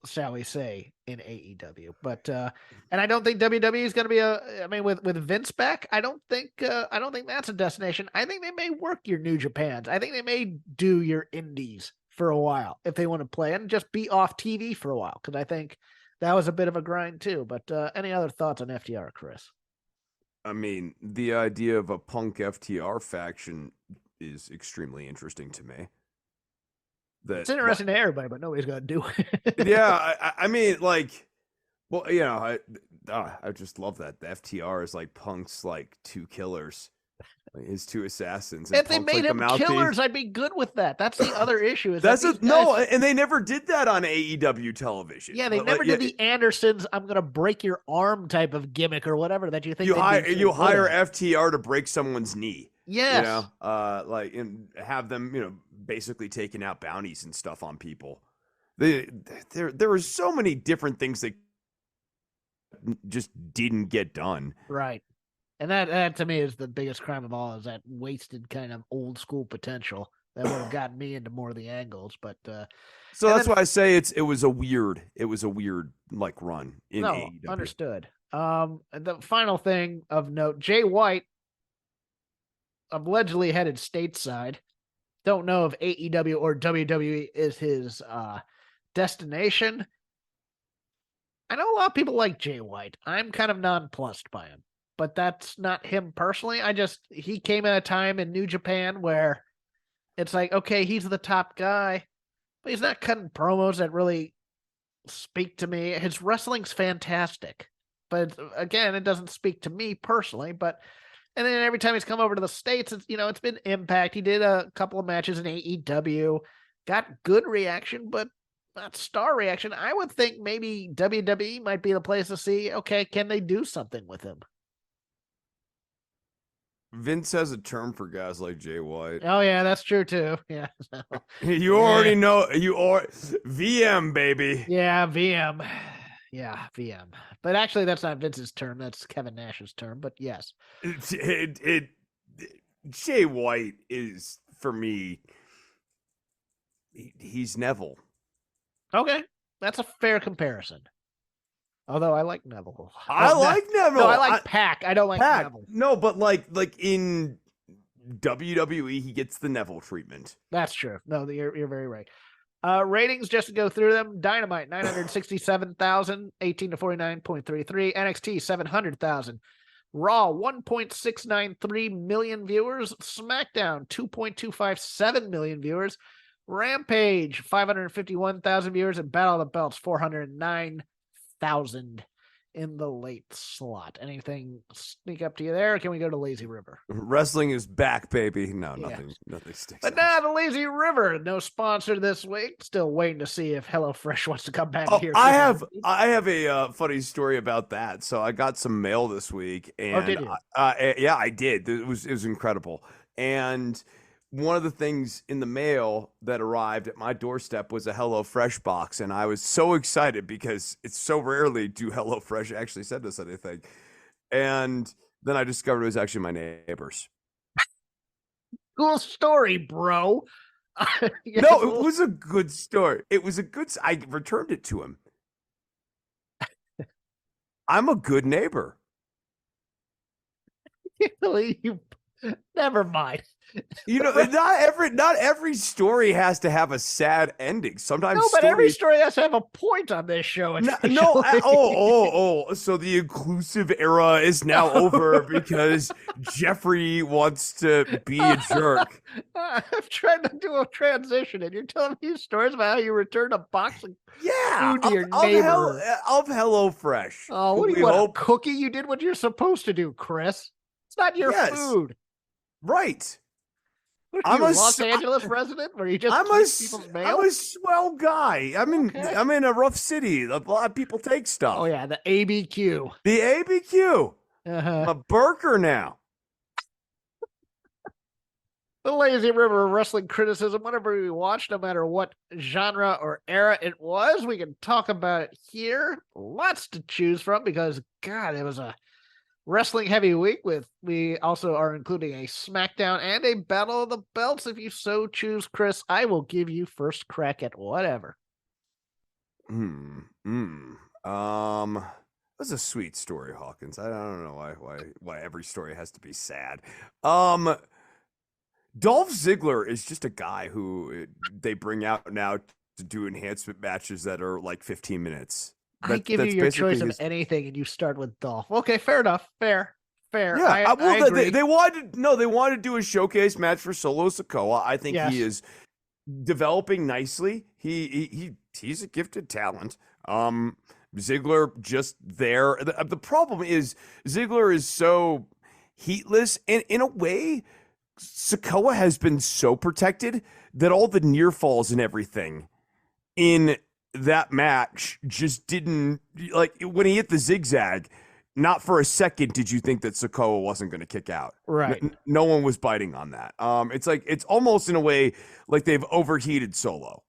shall we say, in AEW. But and I don't think WWE is going to be with Vince back, I don't think that's a destination. I think they may work your New Japans. I think they may do your indies for a while if they want to play and just be off TV for a while, because I think that was a bit of a grind too. But any other thoughts on FTR, Chris? I mean, the idea of a Punk FTR faction is extremely interesting to me. It's interesting to everybody, but nobody's going to do it. Yeah, I mean, like, well, you know, I just love that the FTR is like Punk's like 2 killers, like his 2 assassins. If they made him killers, I'd be good with that. That's the other issue. And they never did that on AEW television. Yeah, they never did the Andersons "I'm going to break your arm" type of gimmick or whatever that you think. You hire FTR to break someone's knee. Yes. You know, like, and have them, you know, basically taking out bounties and stuff on people. There were so many different things that just didn't get done. Right. And that to me is the biggest crime of all, is that wasted kind of old school potential that would have gotten me into more of the angles. But so that's why I say it was a weird like run in AEW. Understood. The final thing of note, Jay White allegedly headed stateside. Don't know if AEW or WWE is his destination. I know a lot of people like Jay White. I'm kind of nonplussed by him, but that's not him personally. He came at a time in New Japan where it's like, okay, he's the top guy, but he's not cutting promos that really speak to me. His wrestling's fantastic, but again, it doesn't speak to me personally. And then every time he's come over to the States, it's been Impact. He did a couple of matches in AEW, got good reaction, but not star reaction. I would think maybe WWE might be the place to see, okay, can they do something with him? Vince has a term for guys like Jay White. Oh yeah, that's true too. Yeah. You already know, VM, baby. Yeah, VM. Yeah, VM. But actually that's not Vince's term, that's Kevin Nash's term, but yes. Jay White is, for me, he's Neville. Okay, that's a fair comparison. Although I like Neville. I like Neville. No, I like Pac. I don't like Neville. No, but like in WWE, he gets the Neville treatment. That's true. No, you're very right. Ratings, just to go through them: Dynamite 967,000, 18 to 49.33. NXT 700,000. Raw 1.693 million viewers. SmackDown 2.257 million viewers. Rampage 551,000 viewers, and Battle of the Belts 409,000 in the late slot. Anything sneak up to you there? Or can we go to Lazy River? Wrestling is back, baby. No, nothing sticks. But now the Lazy River, no sponsor this week. Still waiting to see if HelloFresh wants to come back here. I have a funny story about that. So I got some mail this week, and did you? Yeah, I did. It was incredible. And one of the things in the mail that arrived at my doorstep was a HelloFresh box, and I was so excited because it's so rarely do HelloFresh actually send us anything. And then I discovered it was actually my neighbors. Cool story, bro. No, it was a good story. I returned it to him. I'm a good neighbor. Never mind. Not every story has to have a sad ending. Sometimes every story has to have a point on this show. So the inclusive era is now over because Jeffrey wants to be a jerk. I'm trying to do a transition, and you're telling me stories about how you returned a box of food to your neighbor. Of HelloFresh. Oh, what do you want? A cookie? You did what you're supposed to do, Chris. It's not your food. Right. I'm a Los Angeles resident, or you just people's mail? I'm a swell guy. I'm in a rough city. A lot of people take stuff. Oh yeah, the ABQ. The ABQ. Uh-huh. I'm a Burker now. The Lazy River of wrestling criticism. Whenever we watch, no matter what genre or era it was, we can talk about it here. Lots to choose from because, God, it was a wrestling heavy week. We also are including a SmackDown and a Battle of the Belts. If you so choose, Chris, I will give you first crack at whatever. That's a sweet story, Hawkins. I don't know why every story has to be sad. Dolph Ziggler is just a guy who they bring out now to do enhancement matches that are like 15 minutes. I give you your choice of anything, and you start with Dolph. Okay, fair enough. Fair. Yeah, I agree. They wanted to do a showcase match for Solo Sikoa. I think he is developing nicely. He's a gifted talent. Ziggler just there. The problem is Ziggler is so heatless, and in a way, Sikoa has been so protected that all the near falls and everything in that match just didn't, like, when he hit the zigzag, not for a second did you think that Sikoa wasn't going to kick out. Right. No one was biting on that. It's almost in a way like they've overheated Solo.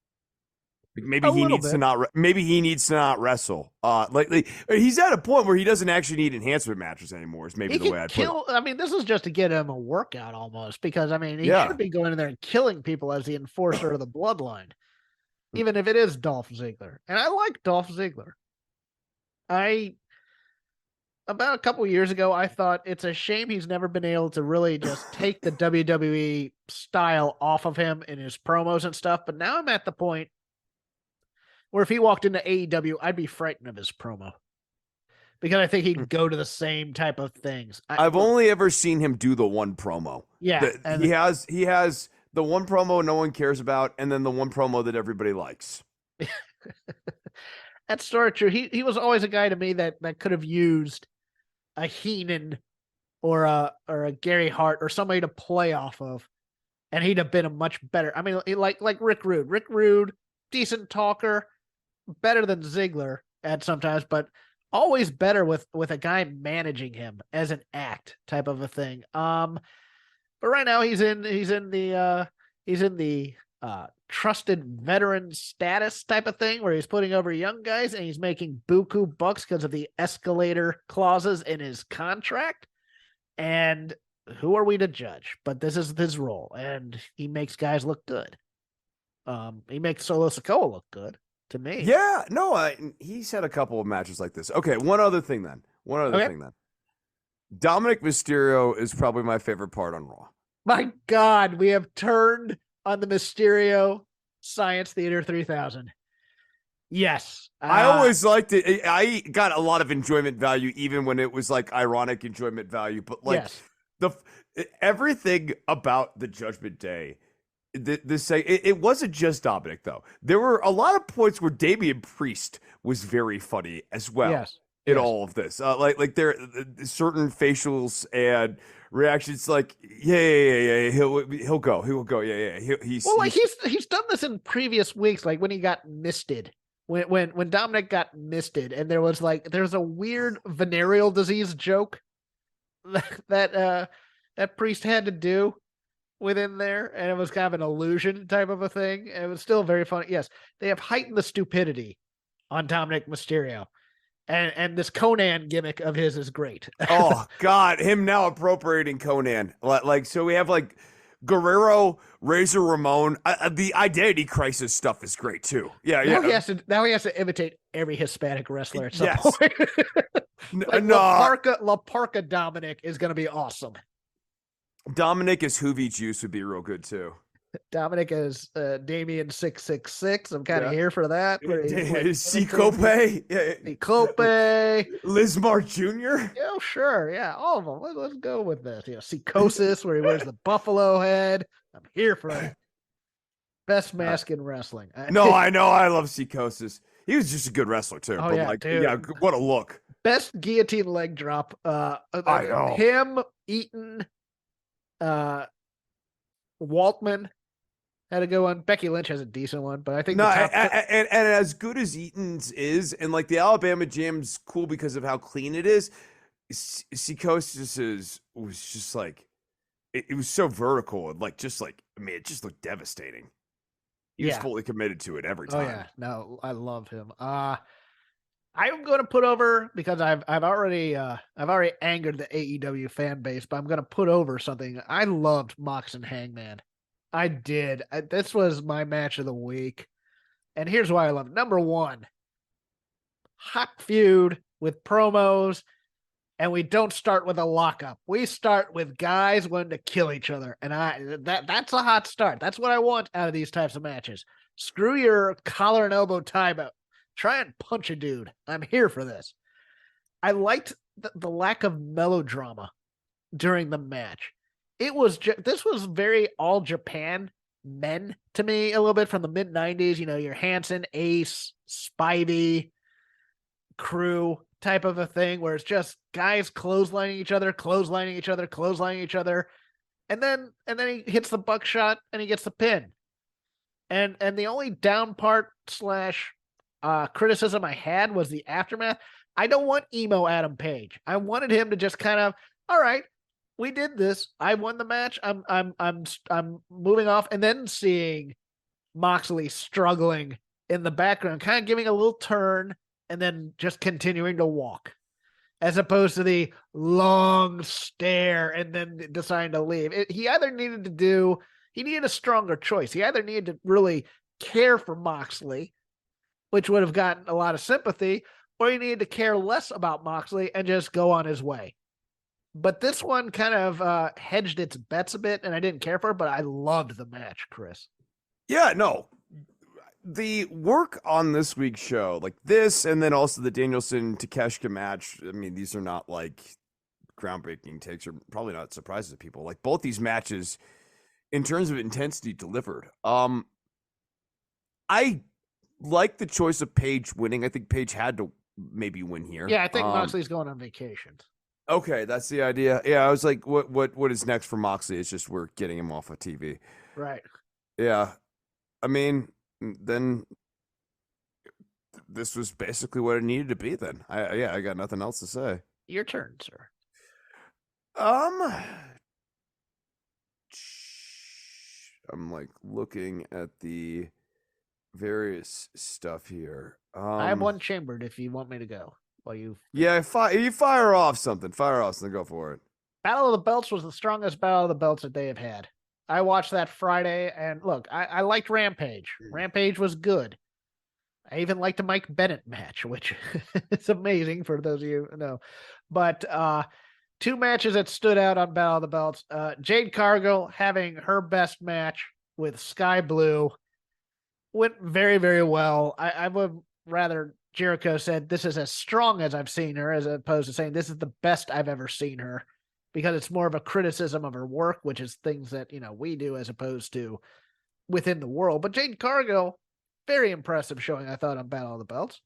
Maybe A he little needs to bit. not. Maybe he needs to not wrestle. Like he's at a point where he doesn't actually need enhancement matches anymore. Is maybe He the can way I put it. kill. I mean, this is just to get him a workout almost, because I mean, he Yeah. should be going in there and killing people as the enforcer of the bloodline, even if it is Dolph Ziggler. And I like Dolph Ziggler. About a couple years ago, I thought it's a shame he's never been able to really just take the WWE style off of him in his promos and stuff. But now I'm at the point where if he walked into AEW, I'd be frightened of his promo, because I think he'd go to the same type of things. I've only ever seen him do the one promo. Yeah, He has the one promo no one cares about, and then the one promo that everybody likes. That's sort of true. He was always a guy to me that could have used a Heenan or a Gary Hart or somebody to play off of, and he'd have been a much better. I mean, like Rick Rude. Rick Rude, decent talker, better than Ziggler at sometimes, but always better with a guy managing him as an act type of a thing. But right now he's in the trusted veteran status type of thing, where he's putting over young guys and he's making buku bucks because of the escalator clauses in his contract. And who are we to judge? But this is his role, and he makes guys look good. He makes Solo Sikoa look good to me. Yeah, no, he's had a couple of matches like this. Okay, one other thing then. Dominik Mysterio is probably my favorite part on Raw. My God, we have turned on the Mysterio Science Theater 3000. Yes. I always liked it. I got a lot of enjoyment value, even when it was like ironic enjoyment value. But like everything about the Judgment Day, it wasn't just Dominik though. There were a lot of points where Damian Priest was very funny as well. Yes. In all of this, like there certain facials and reactions, like he'll go, he's done this in previous weeks, like when he got misted, when Dominik got misted, and there's a weird venereal disease joke that Priest had to do within there, and it was kind of an illusion type of a thing, and it was still very funny. Yes, they have heightened the stupidity on Dominik Mysterio. And this Conan gimmick of his is great. Oh God, him now appropriating Conan. Like, so we have like Guerrero, Razor Ramon. The identity crisis stuff is great too. Yeah. Now he has to imitate every Hispanic wrestler at some Yes. point. Like No. La Parka Dominik is going to be awesome. Dominik as Hoovy Juice would be real good too. Dominik as Damien 666. I'm kind of here for that. Cicope. Cicope. Lismar Jr. Yeah, sure. Yeah, all of them. Let's go with this. Psychosis, where he wears the buffalo head. I'm here for it. Best mask in wrestling. No, I know. I love Psychosis. He was just a good wrestler too. Oh, but yeah, dude. What a look. Best guillotine leg drop. I know. Him, Eaton, Waltman had a good one. Becky Lynch has a decent one, but I think and as good as Eaton's is, and like the Alabama Jam's cool because of how clean it is. Psychosis was just like it was so vertical and like it just looked devastating. He was fully committed to it every time. Oh yeah, no, I love him. I'm going to put over, because I've already angered the AEW fan base, but I'm going to put over something. I loved Mox and Hangman. I did. This was my match of the week, and here's why I love it. Number one, hot feud with promos, and we don't start with a lockup. We start with guys wanting to kill each other, and that's a hot start. That's what I want out of these types of matches. Screw your collar and elbow tie, but try and punch a dude. I'm here for this. I liked the lack of melodrama during the match. This was very all Japan men to me, a little bit from the mid 90s. Your Hansen, Ace, Spivey crew type of a thing, where it's just guys clotheslining each other, and then he hits the buckshot and he gets the pin. And the only down part / criticism I had was the aftermath. I don't want emo Adam Page. I wanted him to just kind of, all right, we did this. I won the match. I'm moving off, and then seeing Moxley struggling in the background, kind of giving a little turn and then just continuing to walk, as opposed to the long stare and then deciding to leave. He needed a stronger choice. He either needed to really care for Moxley, which would have gotten a lot of sympathy, or he needed to care less about Moxley and just go on his way. But this one kind of hedged its bets a bit, and I didn't care for it, but I loved the match, Chris. Yeah, no. The work on this week's show, like this, and then also the Danielson Takeshita match, I mean, these are not like groundbreaking takes, or probably not surprises to people. Like both these matches, in terms of intensity, delivered. I like the choice of Paige winning. I think Paige had to maybe win here. Yeah, I think Moxley's going on vacation. Okay, that's the idea. Yeah, I was like, what is next for Moxley? It's just we're getting him off of TV. Right. Yeah. I mean, then this was basically what it needed to be then. I got nothing else to say. Your turn, sir. I'm like looking at the various stuff here. I have one chambered if you want me to go. Yeah, you fire off something. Go for it. Battle of the Belts was the strongest Battle of the Belts that they have had. I watched that Friday, and look, I liked Rampage. Rampage was good. I even liked the Mike Bennett match, which is amazing for those of you who know. But two matches that stood out on Battle of the Belts. Jade Cargill having her best match with Sky Blue went very, very well. I would rather Jericho said this is as strong as I've seen her, as opposed to saying this is the best I've ever seen her, because it's more of a criticism of her work, which is things that, we do as opposed to within the world. But Jade Cargill, very impressive showing, I thought, on Battle of the Belts.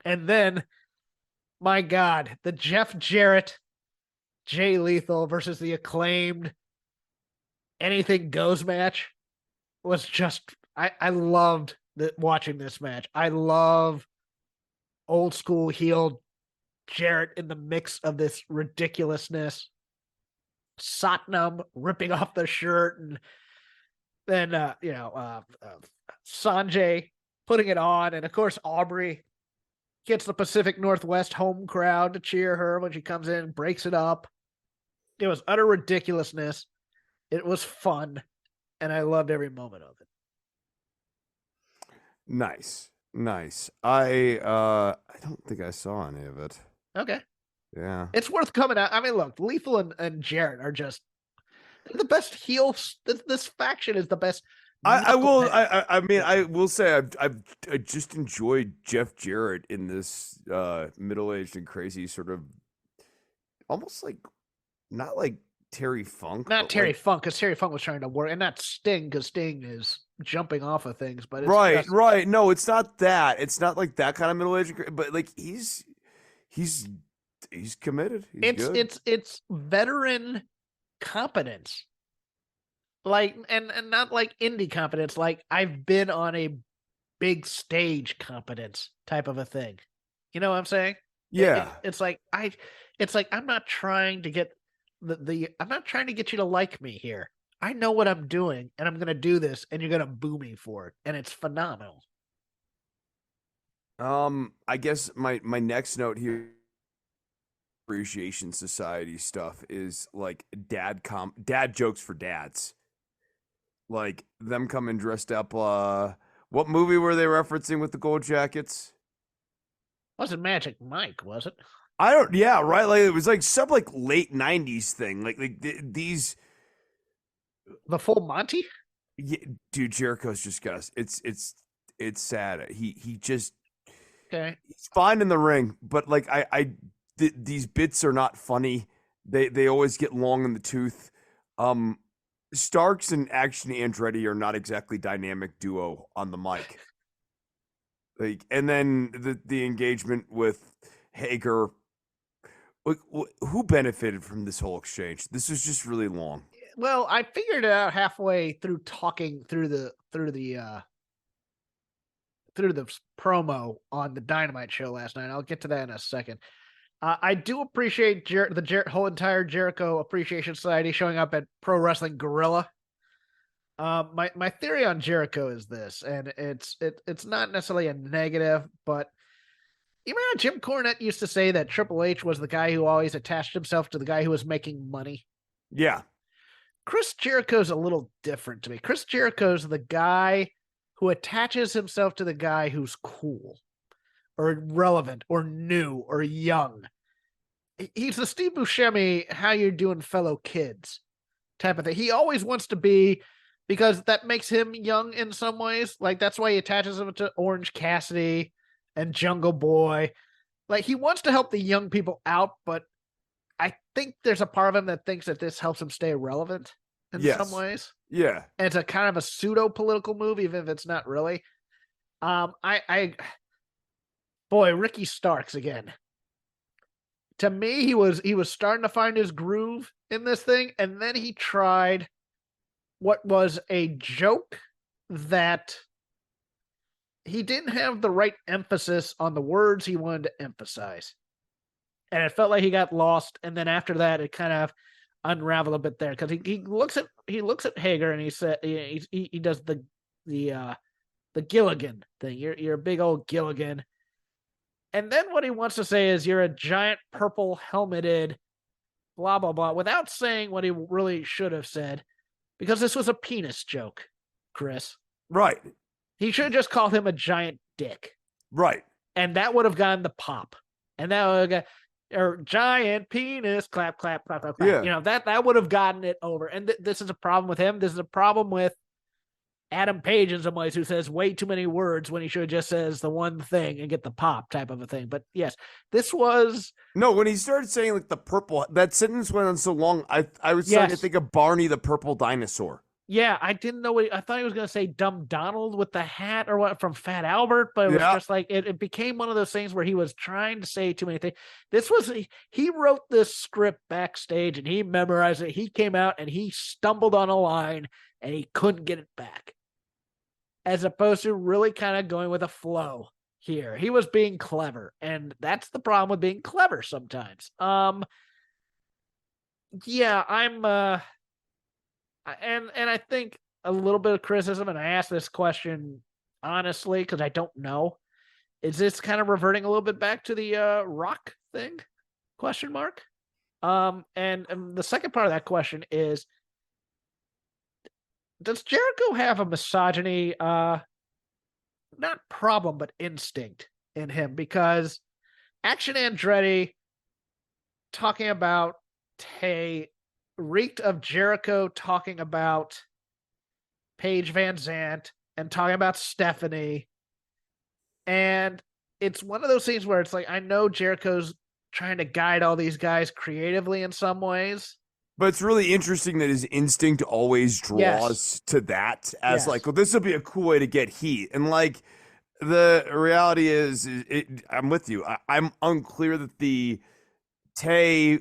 And then, my God, the Jeff Jarrett, Jay Lethal versus the Acclaimed Anything Goes match was just, I loved watching this match. I love old school heel Jarrett in the mix of this ridiculousness. Satnam ripping off the shirt, and then Sanjay putting it on, and of course Aubrey gets the Pacific Northwest home crowd to cheer her when she comes in, breaks it up. It was utter ridiculousness. It was fun, and I loved every moment of it. Nice. I don't think I saw any of it. Okay. Yeah. It's worth coming out. I mean, look, Lethal and Jarrett are just the best heels. This faction is the best. I will say I just enjoyed Jeff Jarrett in this middle-aged and crazy sort of almost like not like Terry Funk. Not Terry Funk, because Terry Funk was trying to work, and not Sting, because Sting is jumping off of things. But it's right. No, it's not that. It's not like that kind of middle-aged, but like he's committed. It's veteran competence, like and not like indie competence. Like I've been on a big stage competence type of a thing. You know what I'm saying? Yeah. It's like I'm not trying to get I'm not trying to get you to like me here. I know what I'm doing, and I'm going to do this, and you're going to boo me for it, and it's phenomenal. I guess my next note here, Appreciation Society stuff, is like dad jokes for dads. Like them coming dressed up. What movie were they referencing with the gold jackets? Wasn't Magic Mike, was it? Yeah, right. Like it was like some like late 90s thing. Like these. The Full Monty? Yeah, dude, Jericho's just got us. It's sad. He just okay. He's fine in the ring, but like these bits are not funny. They always get long in the tooth. Starks and Action Andretti are not exactly dynamic duo on the mic. Like, and then the engagement with Hager. Like, who benefited from this whole exchange? This was just really long. Well, I figured it out halfway through talking through the promo on the Dynamite show last night. I'll get to that in a second. I do appreciate the whole entire Jericho Appreciation Society showing up at Pro Wrestling Guerrilla. My theory on Jericho is this, and it's not necessarily a negative, but you remember Jim Cornette used to say that Triple H was the guy who always attached himself to the guy who was making money. Yeah. Chris Jericho's a little different to me. Chris Jericho's the guy who attaches himself to the guy who's cool or relevant or new or young. He's the Steve Buscemi, how you doing, fellow kids type of thing. He always wants to be, because that makes him young in some ways. Like, that's why he attaches him to Orange Cassidy and Jungle Boy. Like, he wants to help the young people out, but I think there's a part of him that thinks that this helps him stay relevant in some ways. Yeah. And it's a kind of a pseudo political move, even if it's not really. Boy, Ricky Starks again. To me, he was starting to find his groove in this thing, and then he tried what was a joke that he didn't have the right emphasis on the words he wanted to emphasize. And it felt like he got lost, and then after that, it kind of unraveled a bit there, because he looks at Hager and he said he does the Gilligan thing. You're a big old Gilligan. And then what he wants to say is, you're a giant purple helmeted blah, blah, blah, without saying what he really should have said, because this was a penis joke, Chris. Right. He should have just called him a giant dick. Right. And that would have gotten the pop. And that would have got, or giant penis, clap, clap, clap, clap, clap. Yeah. That would have gotten it over. And this is a problem with him. This is a problem with Adam Page in some ways, who says way too many words when he should have just says the one thing and get the pop type of a thing. But yes, this was... No, when he started saying like the purple, that sentence went on so long, I was starting to think of Barney the purple dinosaur. Yeah, I didn't know I thought he was going to say Dumb Donald with the hat or what from Fat Albert, but it was just like, it became one of those things where he was trying to say too many things. He wrote this script backstage and he memorized it. He came out and he stumbled on a line and he couldn't get it back. As opposed to really kind of going with a flow here. He was being clever, and that's the problem with being clever sometimes. And I think a little bit of criticism, and I asked this question honestly because I don't know. Is this kind of reverting a little bit back to the Rock thing? Question mark. And the second part of that question is, does Jericho have a misogyny, not problem, but instinct in him? Because Action Andretti talking about Tay reeked of Jericho talking about Paige Van Zant and talking about Stephanie. And it's one of those things where it's like, I know Jericho's trying to guide all these guys creatively in some ways. But it's really interesting that his instinct always draws to that as like, well, this will be a cool way to get heat. And like, the reality is, I'm with you. I'm unclear that the Tay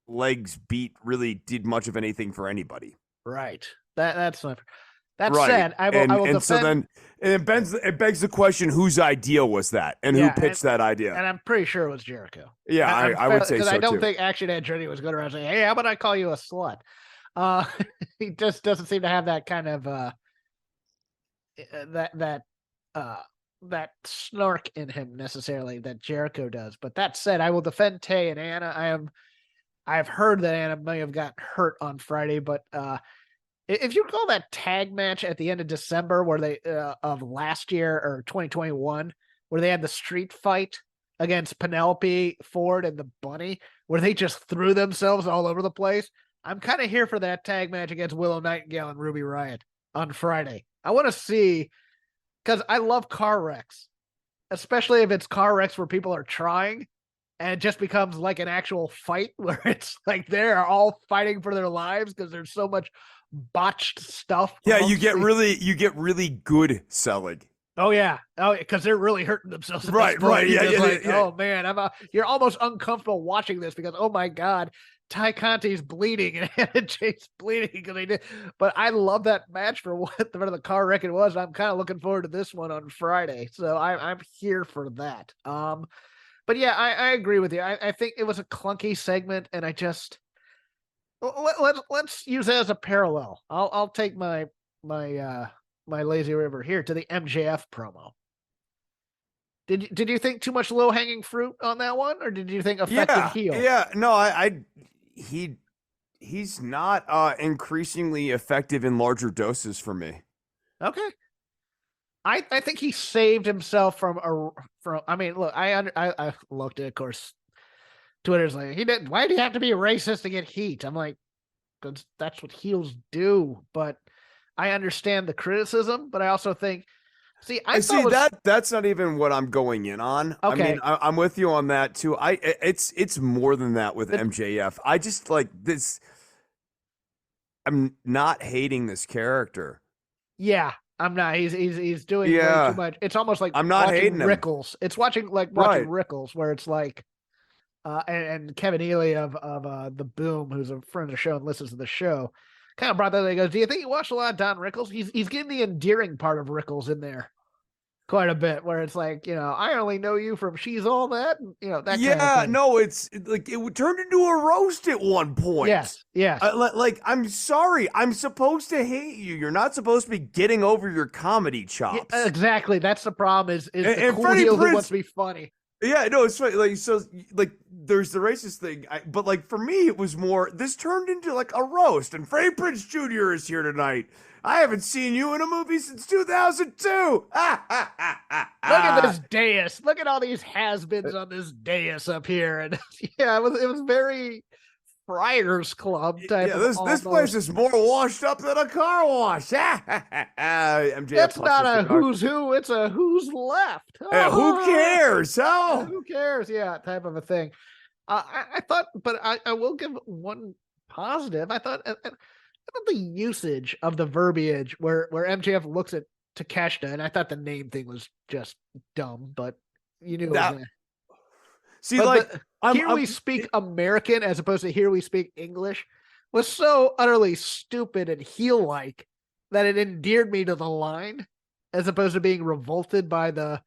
legs beat really did much of anything for anybody. Right. That's not. That right. said, I will defend. So then it begs the question, whose idea was that, and who pitched that idea? And I'm pretty sure it was Jericho. Yeah, I would say so, because I don't too. think Action Andretti was going around saying, "Hey, how about I call you a slut?" He just doesn't seem to have that kind of that snark in him necessarily that Jericho does. But that said, I will defend Tay and Anna. I've heard that Anna may have gotten hurt on Friday, but if you recall that tag match at the end of December where they of last year or 2021, where they had the street fight against Penelope Ford and the Bunny, where they just threw themselves all over the place, I'm kind of here for that tag match against Willow Nightingale and Ruby Riott on Friday. I want to see, because I love car wrecks, especially if it's car wrecks where people are trying and it just becomes like an actual fight where it's like they're all fighting for their lives because there's so much botched stuff. Yeah, you get really good selling. Oh yeah, because they're really hurting themselves. Right. Yeah. Oh man, you're almost uncomfortable watching this because oh my god, Ty Conti's bleeding and Anna Jay's bleeding because they did. But I love that match for what the car wreck it was. I'm kind of looking forward to this one on Friday, so I'm here for that. But yeah, I agree with you. I think it was a clunky segment, and I just Let's use it as a parallel. I'll take my lazy river here to the MJF promo. Did you think too much low hanging fruit on that one, or did you think effective heel? Yeah, no, he's not increasingly effective in larger doses for me. Okay. I think he saved himself from. I mean, look, I looked at, of course, Twitter's like, why do you have to be racist to get heat? I'm like, because that's what heels do. But I understand the criticism, but I also think, that's not even what I'm going in on. Okay. I mean, I'm with you on that too. It's more than that with MJF. I just like this. I'm not hating this character. Yeah, I'm not. He's doing way too much. It's almost like I'm not hating Rickles. It's watching Rickles, where it's like, and Kevin Ely of the Boom, who's a friend of the show and listens to the show, kind of brought that. He goes, "Do you think you watched a lot of Don Rickles? He's getting the endearing part of Rickles in there quite a bit, where it's like, I only know you from She's All That, and, that. Yeah, kind of thing. No, it's like it turned into a roast at one point. Yes. Like, I'm sorry, I'm supposed to hate you. You're not supposed to be getting over your comedy chops. Yeah, exactly. That's the problem. Is the cool Freddie heel Prinze, who wants to be funny. Yeah, no, it's funny. Like, so, like, there's the racist thing, but like for me, it was more. This turned into like a roast, and Freddie Prinze Jr. is here tonight. I haven't seen you in a movie since 2002. Look at this dais. Look at all these has-beens on this dais up here, and yeah, it was very Friars Club type. Yeah, this place is more washed up than a car wash. MJF. It's not a who's who. It's a who's left. Who cares? Who cares? Yeah, type of a thing. I thought, but I will give one positive. I thought the usage of the verbiage where MJF looks at Takeshita, and I thought the name thing was just dumb, but you knew. We speak American as opposed to here we speak English was so utterly stupid and heel-like that it endeared me to the line as opposed to being revolted by the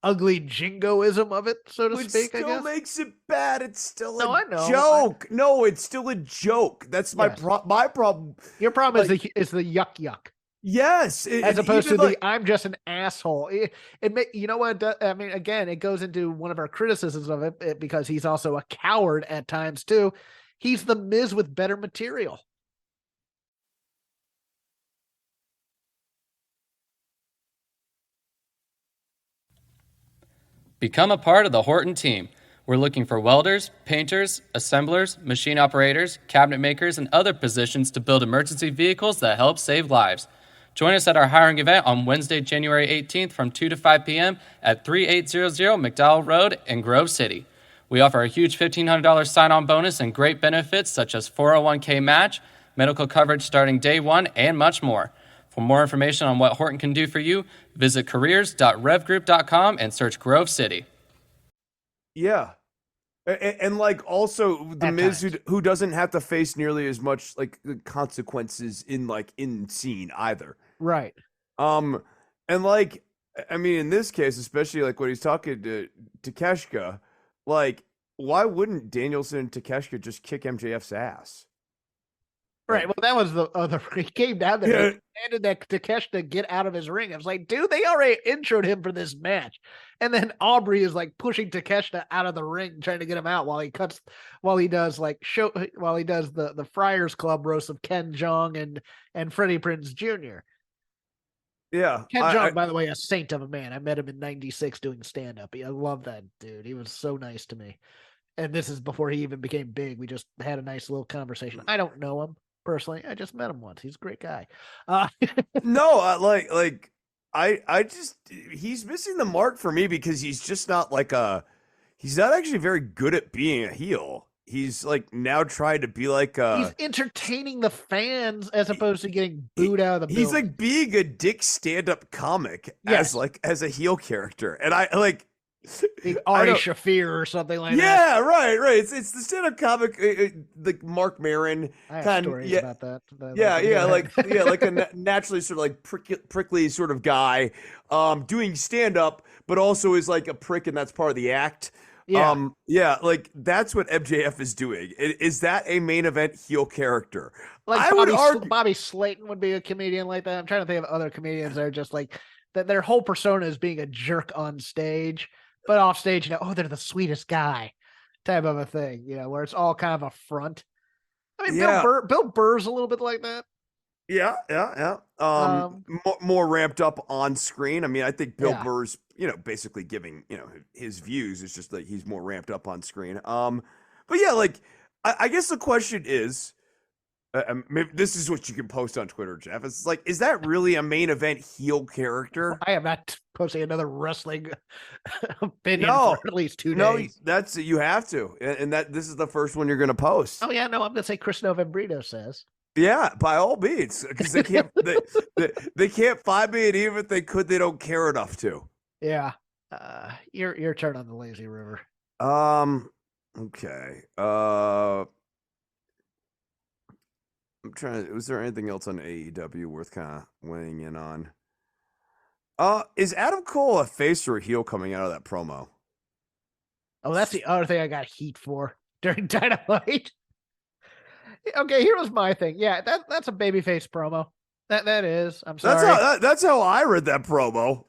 ugly jingoism of it, so to speak. It still makes it bad. It's still a joke. No, it's still a joke. That's my problem. Your problem is the yuck. Yes, as opposed to I'm just an asshole. You know what? I mean, again, it goes into one of our criticisms of it because he's also a coward at times too. He's the Miz with better material. Become a part of the Horton team. We're looking for welders, painters, assemblers, machine operators, cabinet makers, and other positions to build emergency vehicles that help save lives. Join us at our hiring event on Wednesday, January 18th from 2 to 5 p.m. at 3800 McDowell Road in Grove City. We offer a huge $1,500 sign-on bonus and great benefits such as 401k match, medical coverage starting day one, and much more. For more information on what Horton can do for you, visit careers.revgroup.com and search Grove City. Yeah. And like also the Miz who doesn't have to face nearly as much like the consequences in scene either. Right. And like, I mean, in this case, especially like when he's talking to Takeshita, like, why wouldn't Danielson and Takeshita just kick MJF's ass? Right. Well, that was he came down there and demanded that Takeshita get out of his ring. I was like, dude, they already introed him for this match. And then Aubrey is like pushing Takeshita out of the ring, trying to get him out while he does the Friars Club roast of Ken Jeong and Freddie Prinze Jr. Yeah. Ken Jeong, by the way, a saint of a man. I met him in '96 doing stand-up. I love that dude. He was so nice to me. And this is before he even became big. We just had a nice little conversation. I don't know him personally. I just met him once. He's a great guy. No, I just, he's missing the mark for me because he's just not he's not actually very good at being a heel. He's like now trying to be he's entertaining the fans as opposed to getting booed out of the building. He's like being a dick stand-up comic as a heel character. And I like Ari Shaffir or something like that. Yeah, right. It's the stand-up comic, like Mark Maron. I have stories about that. Like a naturally sort of like prickly sort of guy, doing stand-up, but also is like a prick, and that's part of the act. Yeah. Yeah, like that's what MJF is doing. Is that a main event heel character? Like I would argue. Bobby Slayton would be a comedian like that. I'm trying to think of other comedians that are just like that. Their whole persona is being a jerk on stage, but off stage, oh, they're the sweetest guy, type of a thing. Where it's all kind of a front. I mean, Yeah. Bill Burr's a little bit like that. Yeah. More ramped up on screen. I mean, I think Bill Burr's, basically giving, his views. It's just like he's more ramped up on screen. But yeah, like I guess the question is, maybe this is what you can post on Twitter, Jeff. It's like, is that really a main event heel character? I am not posting another wrestling opinion for at least 2 days. No, you have to, and this is the first one you're going to post. Oh yeah, no, I'm going to say Chris Novembrito says. Yeah, by all means, because they can't they can't find me, and even if they could, they don't care enough to. Yeah, your turn on the lazy river. Okay. I'm trying to. Was there anything else on AEW worth kind of weighing in on? Is Adam Cole a face or a heel coming out of that promo? Oh, that's the other thing I got heat for during Dynamite. Okay, here was my thing. Yeah, that's a babyface promo. That is. I'm sorry. That's how I read that promo.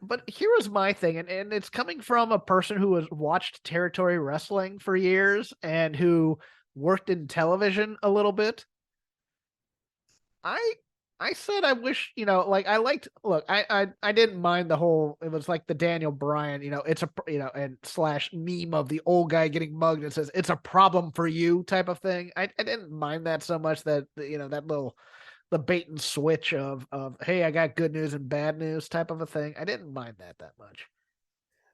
But here was my thing, and it's coming from a person who has watched territory wrestling for years and who worked in television a little bit. I said I wish, I liked, look, I didn't mind the whole, it was like the Daniel Bryan, it's a, and / meme of the old guy getting mugged and says, it's a problem for you type of thing. I didn't mind that so much that, that little, the bait and switch of, hey, I got good news and bad news type of a thing. I didn't mind that much.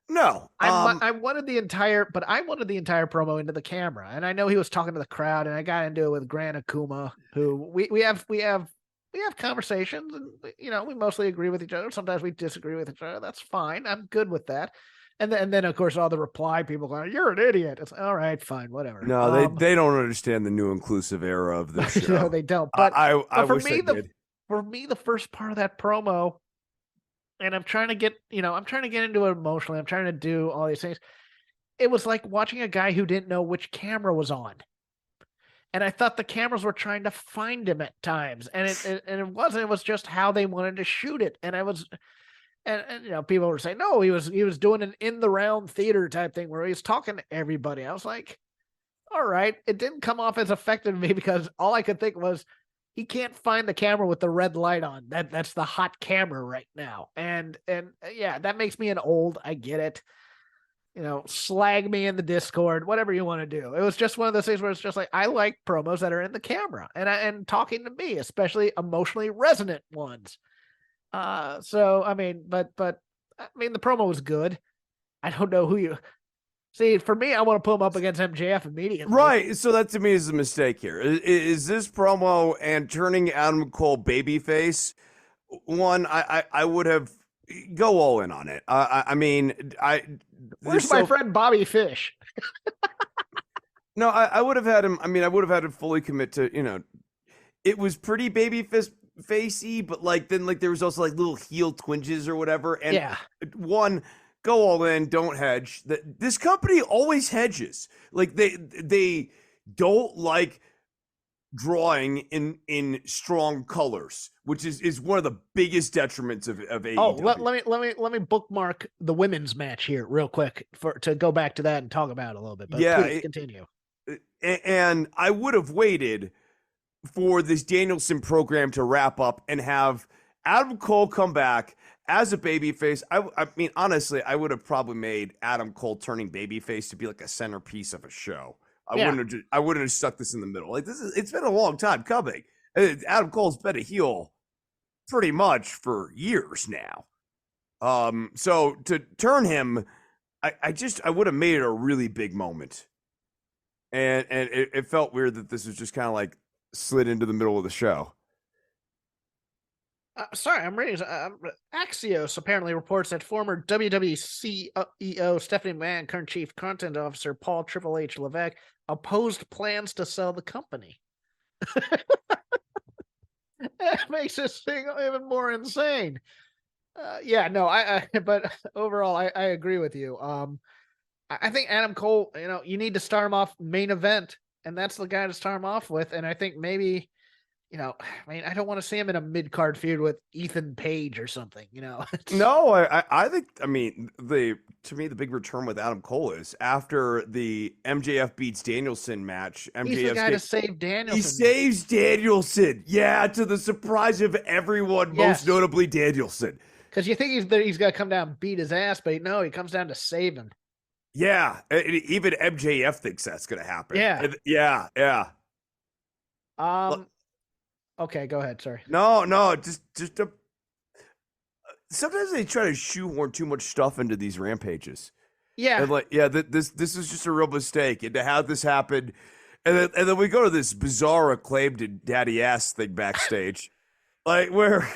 No, I wanted the entire promo into the camera, and I know he was talking to the crowd, and I got into it with Gran Akuma, who we have conversations, and we mostly agree with each other. Sometimes we disagree with each other. That's fine. I'm good with that. And then of course all the reply people going, "You're an idiot." It's all right, fine, whatever. No, they don't understand the new inclusive era of this show. No, they don't. But I for wish me, they did. For me, the first part of that promo. And I'm trying to get, into it emotionally. I'm trying to do all these things. It was like watching a guy who didn't know which camera was on. And I thought the cameras were trying to find him at times. And it wasn't. It was just how they wanted to shoot it. And and people were saying, no, he was doing an in the round theater type thing where he was talking to everybody. I was like, all right. It didn't come off as effective to me because all I could think was, he can't find the camera with the red light on. That's the hot camera right now. And yeah, that makes me an old. I get it. Slag me in the Discord, whatever you want to do. It was just one of those things where it's just like, I like promos that are in the camera and talking to me, especially emotionally resonant ones. So I mean, but I mean, the promo was good. I don't know who you. See, for me, I want to put him up against MJF immediately. Right. So that to me is a mistake here. Is this promo and turning Adam Cole babyface one? I would have go all in on it. I mean, where's my friend Bobby Fish? No, I would have had him. I mean, I would have had him fully commit to, it was pretty facey, but then there was also little heel twinges or whatever. And yeah. One, go all in, don't hedge. This company always hedges. They don't like drawing in strong colors, which is one of the biggest detriments of AEW. Oh, let me bookmark the women's match here real quick to go back to that and talk about it a little bit. But yeah, please continue. And I would have waited for this Danielson program to wrap up and have Adam Cole come back as a babyface. I mean, honestly, I would have probably made Adam Cole turning babyface to be like a centerpiece of a show. I wouldn't have stuck this in the middle. It's been a long time coming. Adam Cole's been a heel pretty much for years now. So to turn him, I would have made it a really big moment. And it felt weird that this was just kind of slid into the middle of the show. Sorry, I'm reading. Axios apparently reports that former WWE CEO Stephanie McMahon, current Chief Content Officer Paul Triple H Levesque, opposed plans to sell the company. That makes this thing even more insane. But overall, I agree with you. I think Adam Cole, you need to start him off main event, and that's the guy to start him off with. And I think maybe, I don't want to see him in a mid-card feud with Ethan Page or something, No, I think, to me, the big return with Adam Cole is after the MJF beats Danielson match. He's the guy to save Danielson. He saves Danielson. Yeah, to the surprise of everyone, most notably Danielson. Because you think he's going to come down and beat his ass, but no, he comes down to save him. Yeah, even MJF thinks that's going to happen. Yeah. Yeah. Okay, go ahead. Sorry. No, just sometimes they try to shoehorn too much stuff into these rampages. Yeah. And this is just a real mistake. And to have this happen, and then we go to this bizarre acclaimed daddy ass thing backstage. Like where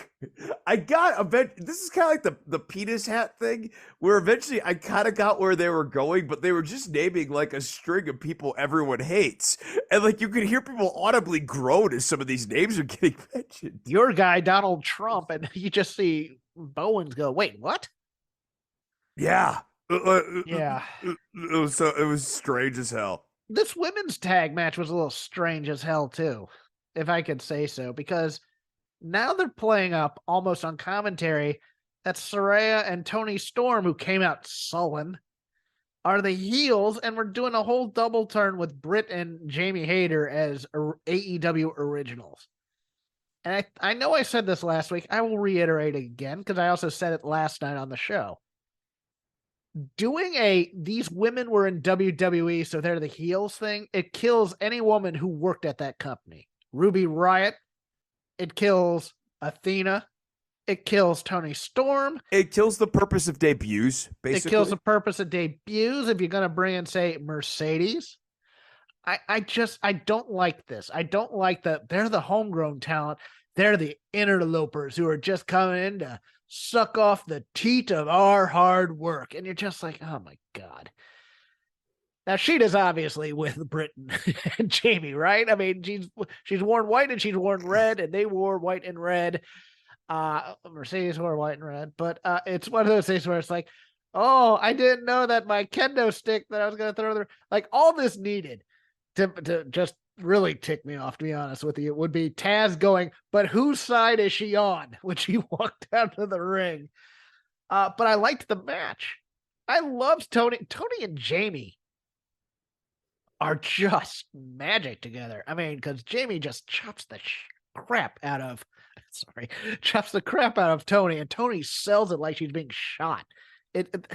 I got a bit, this is kind of like the penis hat thing, where eventually I kind of got where they were going, but they were just naming like a string of people everyone hates. And like you could hear people audibly groan as some of these names are getting mentioned. Your guy, Donald Trump, and you just see Bowens go, wait, what? Yeah. Yeah. It was strange as hell. This women's tag match was a little strange as hell too, if I could say so, because now they're playing up almost on commentary that Saraya and Toni Storm, who came out sullen, are the heels, and we're doing a whole double turn with Britt and Jamie Hayter as AEW originals. And I know I said this last week. I will reiterate again because I also said it last night on the show. Doing these women were in WWE, so they're the heels thing, it kills any woman who worked at that company. Ruby Riott. It kills Athena. It kills Toni Storm. It kills the purpose of debuts, basically. It kills the purpose of debuts if you're going to bring in, say, Mercedes. I don't like this. I don't like that they're the homegrown talent. They're the interlopers who are just coming in to suck off the teat of our hard work. And you're just like, oh my God. Now, Sheeta's obviously with Britt and Jamie, right? I mean, she's worn white and she's worn red, and they wore white and red. Mercedes wore white and red, but it's one of those things where it's like, oh, I didn't know that my kendo stick that I was going to throw there, like all this needed to just really tick me off, to be honest with you, would be Taz going, but whose side is she on when she walked out of the ring? But I liked the match. I loved Tony and Jamie are just magic together. I mean, because Jamie just chops the crap out of Tony, and Tony sells it like she's being shot. It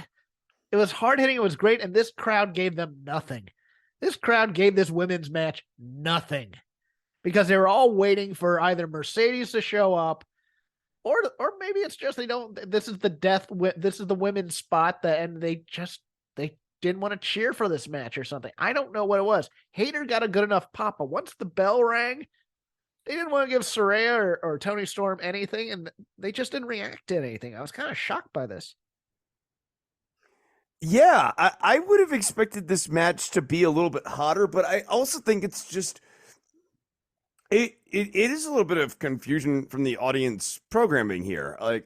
was hard hitting. It was great, and this crowd gave them nothing. This crowd gave this women's match nothing because they were all waiting for either Mercedes to show up, or maybe it's just they don't. This is the women's spot and they didn't want to cheer for this match or something. I don't know what it was. Hayter got a good enough pop, but once the bell rang, they didn't want to give Saraya or Toni Storm anything, and they just didn't react to anything. I was kind of shocked by this. Yeah, I would have expected this match to be a little bit hotter, but I also think it's just it is a little bit of confusion from the audience programming here. I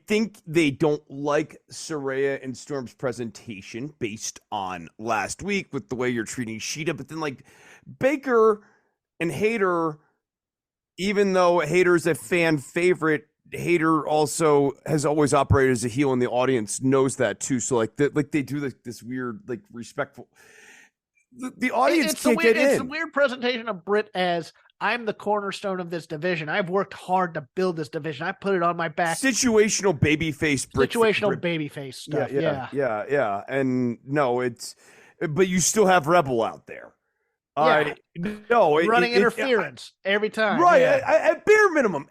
think they don't like Saraya and Storm's presentation based on last week with the way you're treating Sheeta, but then like Baker and Hayter, even though Hayter's a fan favorite, Hayter also has always operated as a heel, and the audience knows that too. So they do this weird respectful. The audience can't get in. It's a weird presentation of Britt as I'm the cornerstone of this division. I've worked hard to build this division. I put it on my back. Situational babyface. Babyface stuff. Yeah. And no, but you still have Rebel out there. Running interference every time. Right. Yeah. At bare minimum,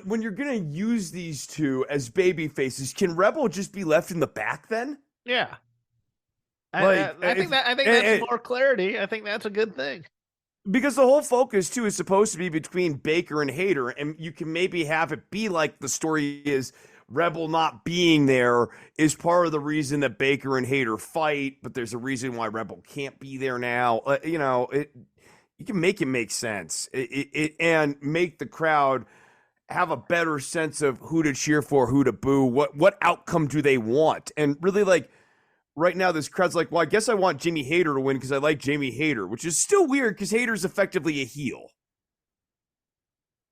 when you're going to use these two as baby faces, can Rebel just be left in the back then? Yeah. I think that's more clarity. I think that's a good thing. Because the whole focus, too, is supposed to be between Baker and Hayter, and you can maybe have it be like the story is Rebel not being there is part of the reason that Baker and Hayter fight, but there's a reason why Rebel can't be there now. You can make it make sense and make the crowd have a better sense of who to cheer for, who to boo, what outcome do they want. And really, like, right now, this crowd's like, well, I guess I want Jamie Hayter to win because I like Jamie Hayter, which is still weird because Hayter's effectively a heel.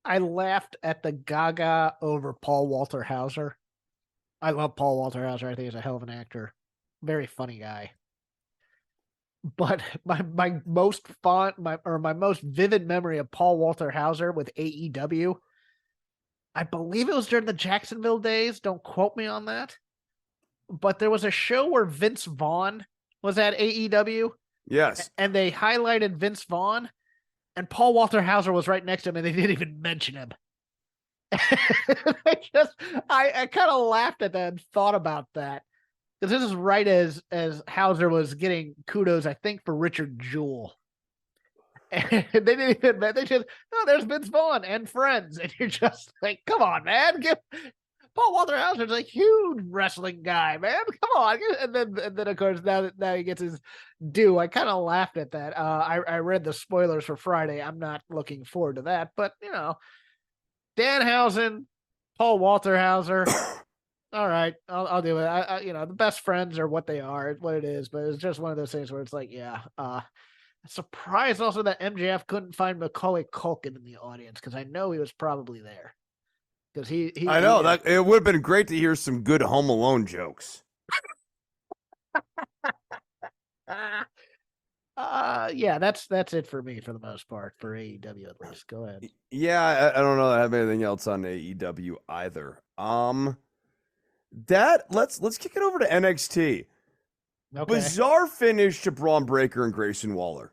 I laughed at the Gaga over Paul Walter Hauser. I love Paul Walter Hauser. I think he's a hell of an actor. Very funny guy. But my most vivid memory of Paul Walter Hauser with AEW, I believe it was during the Jacksonville days. Don't quote me on that. But there was a show where Vince Vaughn was at AEW. Yes. And they highlighted Vince Vaughn, and Paul Walter Hauser was right next to him, and they didn't even mention him. I kind of laughed at that and thought about that. Because this is right as Hauser was getting kudos, I think, for Richard Jewell. And they didn't even, they just, no, there's Vince Vaughn and friends. And you're just like, come on, man. Paul Walter Hauser's a huge wrestling guy, man. Come on. And then of course, now he gets his due. I kind of laughed at that. I read the spoilers for Friday. I'm not looking forward to that. But, Danhausen, Paul Walter Hauser. All right, I'll do it. The best friends are what they are, what it is. But it's just one of those things where it's like, yeah. Surprised also that MJF couldn't find Macaulay Culkin in the audience because I know he was probably there. Because I know that it would have been great to hear some good Home Alone jokes. Yeah, that's it for me for the most part for AEW at least. Go ahead. Yeah, I don't know that I have anything else on AEW either. Let's kick it over to NXT. Okay. Bizarre finish to Braun Breaker and Grayson Waller.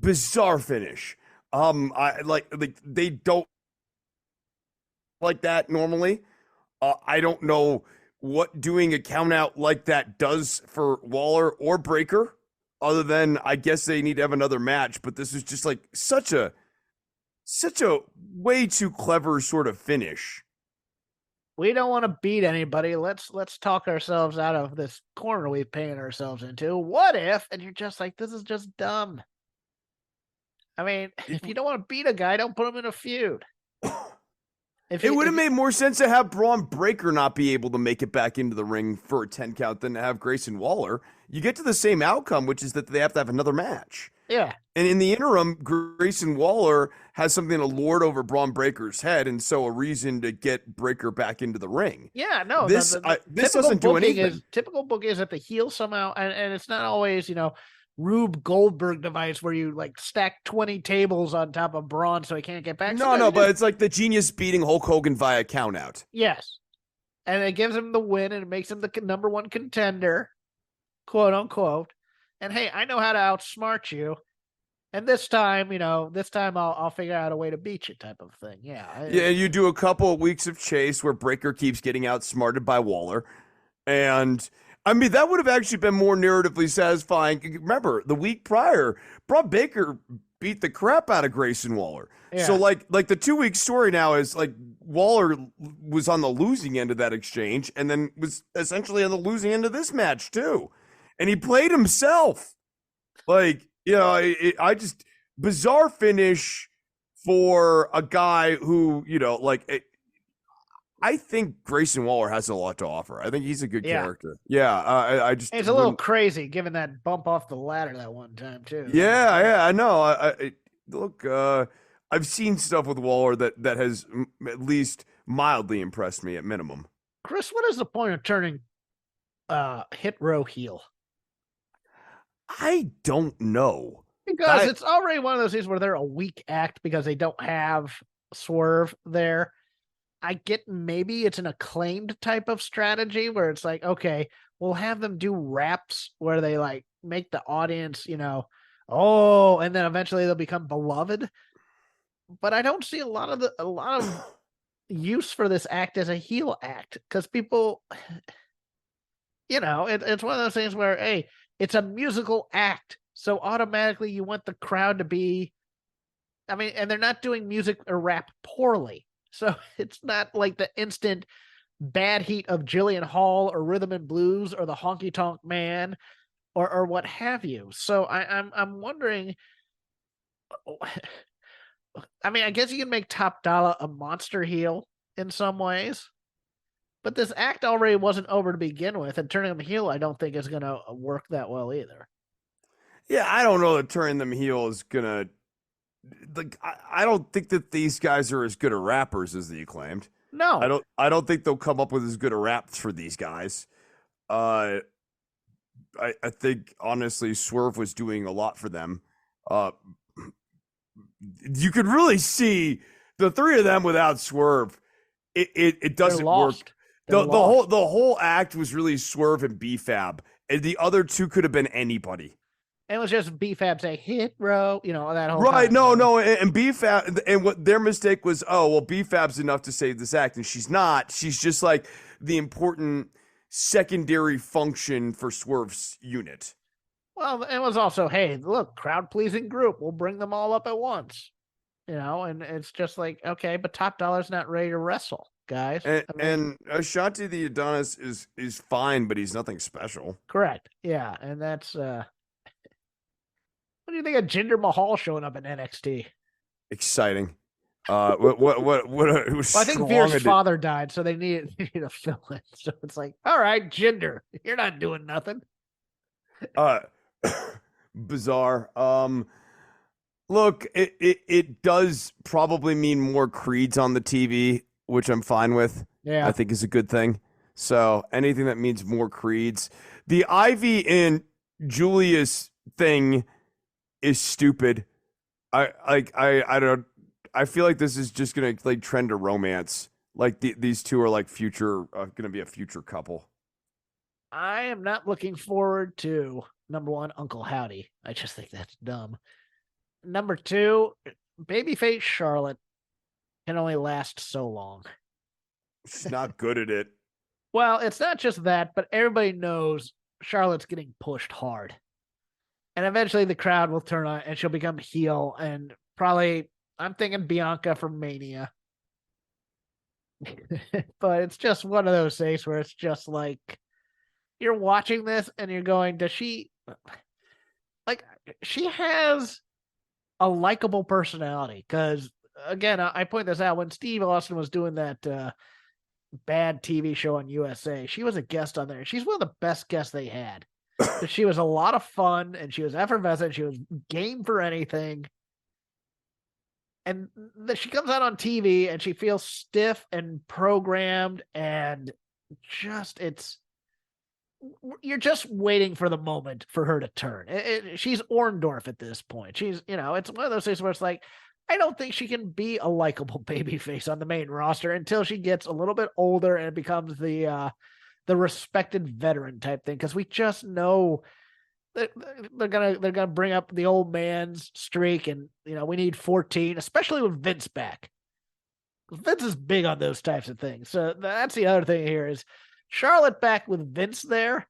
Bizarre finish. I like they don't like that normally. I don't know what doing a count out like that does for Waller or Breaker, other than I guess they need to have another match. But this is just like such a way too clever sort of finish. We don't want to beat anybody. Let's talk ourselves out of this corner we've painted ourselves into. What if? And you're just like, this is just dumb. I mean, if you don't want to beat a guy, don't put him in a feud. It would have made more sense to have Braun Breaker not be able to make it back into the ring for a 10 count than to have Grayson Waller. You get to the same outcome, which is that they have to have another match. Yeah. And in the interim, Grayson Waller has something to lord over Braun Breaker's head, and so a reason to get Breaker back into the ring. Yeah, no. This doesn't do anything. Typical booking is at the heel somehow, and it's not always, Rube Goldberg device where you like stack 20 tables on top of Braun so he can't get back. No, but it's like the Genius beating Hulk Hogan via countout. Yes. And it gives him the win and it makes him the number one contender, quote unquote. And hey, I know how to outsmart you. And this time, I'll figure out a way to beat you type of thing. Yeah. Yeah, you do a couple of weeks of chase where Breaker keeps getting outsmarted by Waller. And I mean, that would have actually been more narratively satisfying. Remember, the week prior, Braun Breaker beat the crap out of Grayson Waller. Yeah. So like the 2-week story now is like Waller was on the losing end of that exchange and then was essentially on the losing end of this match too. And he played himself. Like, I just bizarre finish for a guy who, I think Grayson Waller has a lot to offer. I think he's a good character. Yeah, I just it's a little crazy given that bump off the ladder that one time too. Yeah, I know. Look, I've seen stuff with Waller that has at least mildly impressed me at minimum. Chris, what is the point of turning Hit Row heel? I don't know. Because it's already one of those things where they're a weak act because they don't have Swerve there. I get maybe it's an Acclaimed type of strategy where it's like, okay, we'll have them do raps where they like make the audience, and then eventually they'll become beloved. But I don't see a lot of use for this act as a heel act because people, it's one of those things where, hey, it's a musical act. So automatically you want the crowd to be, and they're not doing music or rap poorly. So it's not like the instant bad heat of Jillian Hall or Rhythm and Blues or the Honky Tonk Man or what have you. So I'm wondering I mean, I guess you can make Top Dollar a monster heel in some ways, but this act already wasn't over to begin with, and turning him heel, I don't think is going to work that well either. Yeah, I don't know that turning them heel is gonna. Like, I don't think that these guys are as good at rappers as they claimed. No, I don't think they'll come up with as good a raps for these guys. I think honestly, Swerve was doing a lot for them. You could really see the three of them without Swerve. It doesn't work. The whole act was really Swerve and B-Fab, and the other two could have been anybody. It was just B-Fab say hit bro, that whole Right? time, No, and B-Fab, and what their mistake was. Oh well, B-Fab's enough to save this act, and she's not. She's just like the important secondary function for Swerve's unit. Well, it was also, hey, look, crowd-pleasing group. We'll bring them all up at once. And it's just like, okay, but Top Dollar's not ready to wrestle, guys. And Ashanti the Adonis is fine, but he's nothing special. Correct. Yeah, and that's what do you think of Jinder Mahal showing up in NXT? Exciting. Well, I think Veer's father died, so they needed a fill-in. So it's like, all right, Jinder, you're not doing nothing. Bizarre. Look, it does probably mean more Creeds on the TV, which I'm fine with. Yeah, I think is a good thing. So anything that means more Creeds. The Ivy and Julius thing is stupid. I don't. I feel like this is just gonna like trend to romance. Like these two are like gonna be a future couple. I am not looking forward to number one, Uncle Howdy. I just think that's dumb. Number two, babyface Charlotte can only last so long. She's not good at it. Well, it's not just that, but everybody knows Charlotte's getting pushed hard. And eventually the crowd will turn on and she'll become heel. And probably, I'm thinking Bianca from Mania. But it's just one of those things where it's just like, you're watching this and you're going, does she, like, she has a likable personality. Because, again, I point this out, when Steve Austin was doing that bad TV show on USA, she was a guest on there. She's one of the best guests they had. But she was a lot of fun, and she was effervescent. She was game for anything. And she comes out on TV, and she feels stiff and programmed, and just, you're just waiting for the moment for her to turn. She's Orndorff at this point. She's, it's one of those things where it's like, I don't think she can be a likable babyface on the main roster until she gets a little bit older and becomes the respected veteran type thing. Because we just know that they're gonna bring up the old man's streak, and we need 14, especially with Vince back. Vince is big on those types of things. So that's the other thing here is Charlotte back with Vince there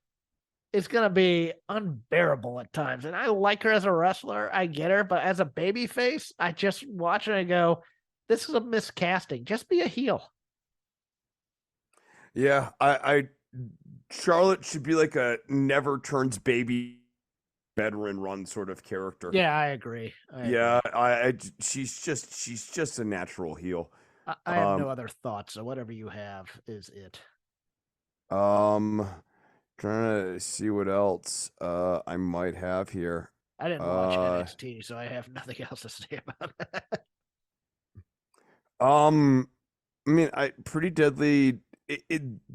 is going to be unbearable at times. And I like her as a wrestler. I get her. But as a babyface, I just watch her and go, this is a miscasting. Just be a heel. Yeah, Charlotte should be like a never turns baby veteran run sort of character. Yeah, I agree. She's just a natural heel. I have no other thoughts. So whatever you have is it. Trying to see what else I might have here. I didn't watch NXT, so I have nothing else to say about that. I mean, Pretty Deadly.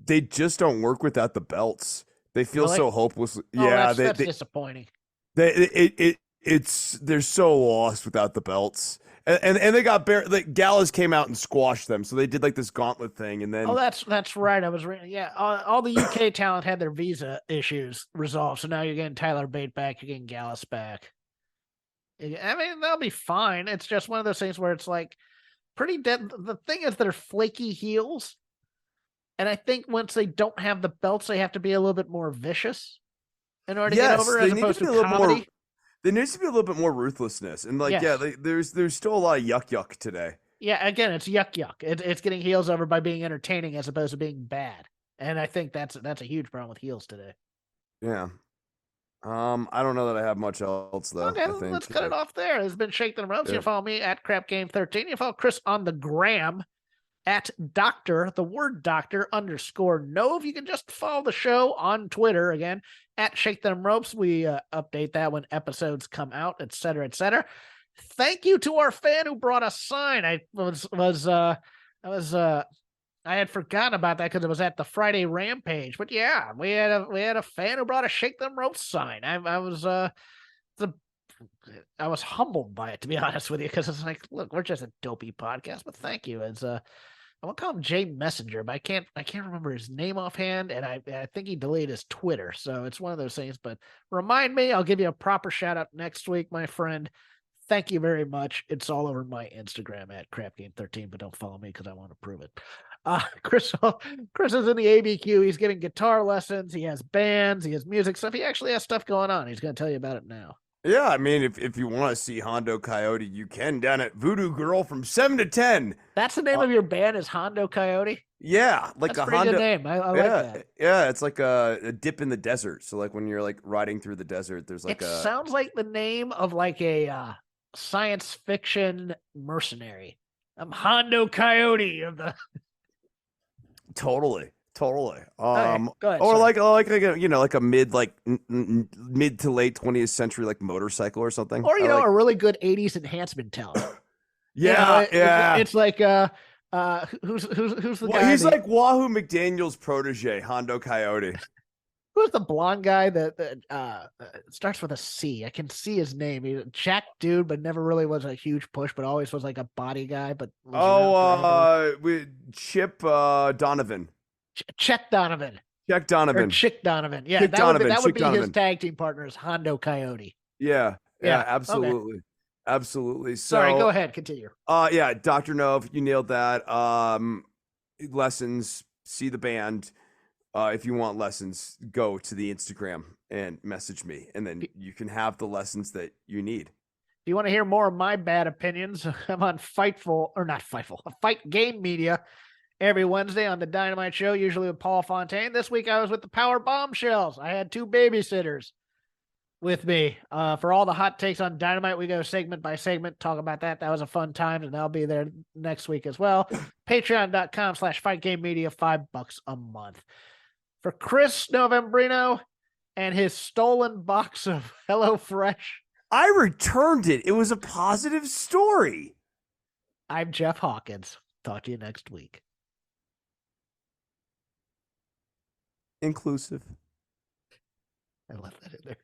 They just don't work without the belts. They feel so hopeless. That's disappointing. They're so lost without the belts. And they got Gallus came out and squashed them, so they did like this gauntlet thing, and then that's right. I was reading. Yeah, all the UK talent had their visa issues resolved, so now you're getting Tyler Bate back, you're getting Gallus back. I mean, they'll be fine. It's just one of those things where it's like Pretty Dead. The thing is, they're flaky heels, and I think once they don't have the belts, they have to be a little bit more vicious in order to get over, as opposed to comedy. There needs to be a little bit more ruthlessness, and there's still a lot of yuck today. Yeah, again, it's yuck. It's getting heels over by being entertaining as opposed to being bad, and I think that's a huge problem with heels today. Yeah. I don't know that I have much else though. Okay, I think let's cut it off there. It's been Shake Them Ropes. You Yeah. can follow me at CrapGame13. You can follow Chris on the gram at the word doctor _ Nove. You can just follow the show on Twitter again at Shake Them Ropes. We update that when episodes come out, etc., etc. Thank you to our fan who brought a sign. I had forgotten about that because it was at the Friday Rampage. But yeah, we had a fan who brought a Shake Them Ropes sign. I was humbled by it, to be honest with you, because it's like, look, we're just a dopey podcast. But thank you. It's I want to call him Jay Messenger, but I can't remember his name offhand, and I think he deleted his Twitter. So it's one of those things. But remind me, I'll give you a proper shout out next week, my friend. Thank you very much. It's all over my Instagram at CrapGame13, but don't follow me because I want to prove it. Chris is in the ABQ. He's getting guitar lessons. He has bands. He has music stuff. He actually has stuff going on. He's going to tell you about it now. Yeah, I mean, if you want to see Hondo Coyote, you can down at Voodoo Girl from 7 to 10. That's the name of your band is Hondo Coyote? Yeah, like That's a pretty Hondo. good name. I like that. Yeah, it's like a dip in the desert. So like when you're like riding through the desert, there's like it sounds like the name of like a science fiction mercenary. I'm Hondo Coyote of the. Totally. Go ahead, Or sorry. like a, you know, like a mid to late 20th century like motorcycle or something. Or I like- a really good 80s enhancement talent. Yeah. It's like who's the Well, guy? he's like Wahoo McDaniel's protege, Hondo Coyote. Who's the blonde guy that starts with a C? I can see his name. He's a jack dude, but never really was a huge push, but always was like a body guy. But was around forever. With Chip Donovan. Chet Donovan. Check Or Donovan. Chick Donovan. Yeah, Chick that Donovan, would Chick be his Donovan. tag team partners, Hondo Coyote. Yeah, Yeah, absolutely. Absolutely. So, Sorry, go ahead, continue. Yeah, Dr. Nove, you nailed that. Lessons, see the band. If you want lessons, go to the Instagram and message me, and then you can have the lessons that you need. If you want to hear more of my bad opinions, I'm on Fight Game Media every Wednesday on the Dynamite Show, usually with Paul Fontaine. This week I was with the Power Bombshells. I had 2 babysitters with me. For all the hot takes on Dynamite, we go segment by segment, talk about that. That was a fun time, and I'll be there next week as well. Patreon.com/FightGameMedia, $5 a month. For Chris Novembrino and his stolen box of HelloFresh, I returned it. It was a positive story. I'm Jeff Hawkins. Talk to you next week. Inclusive. I left that in there.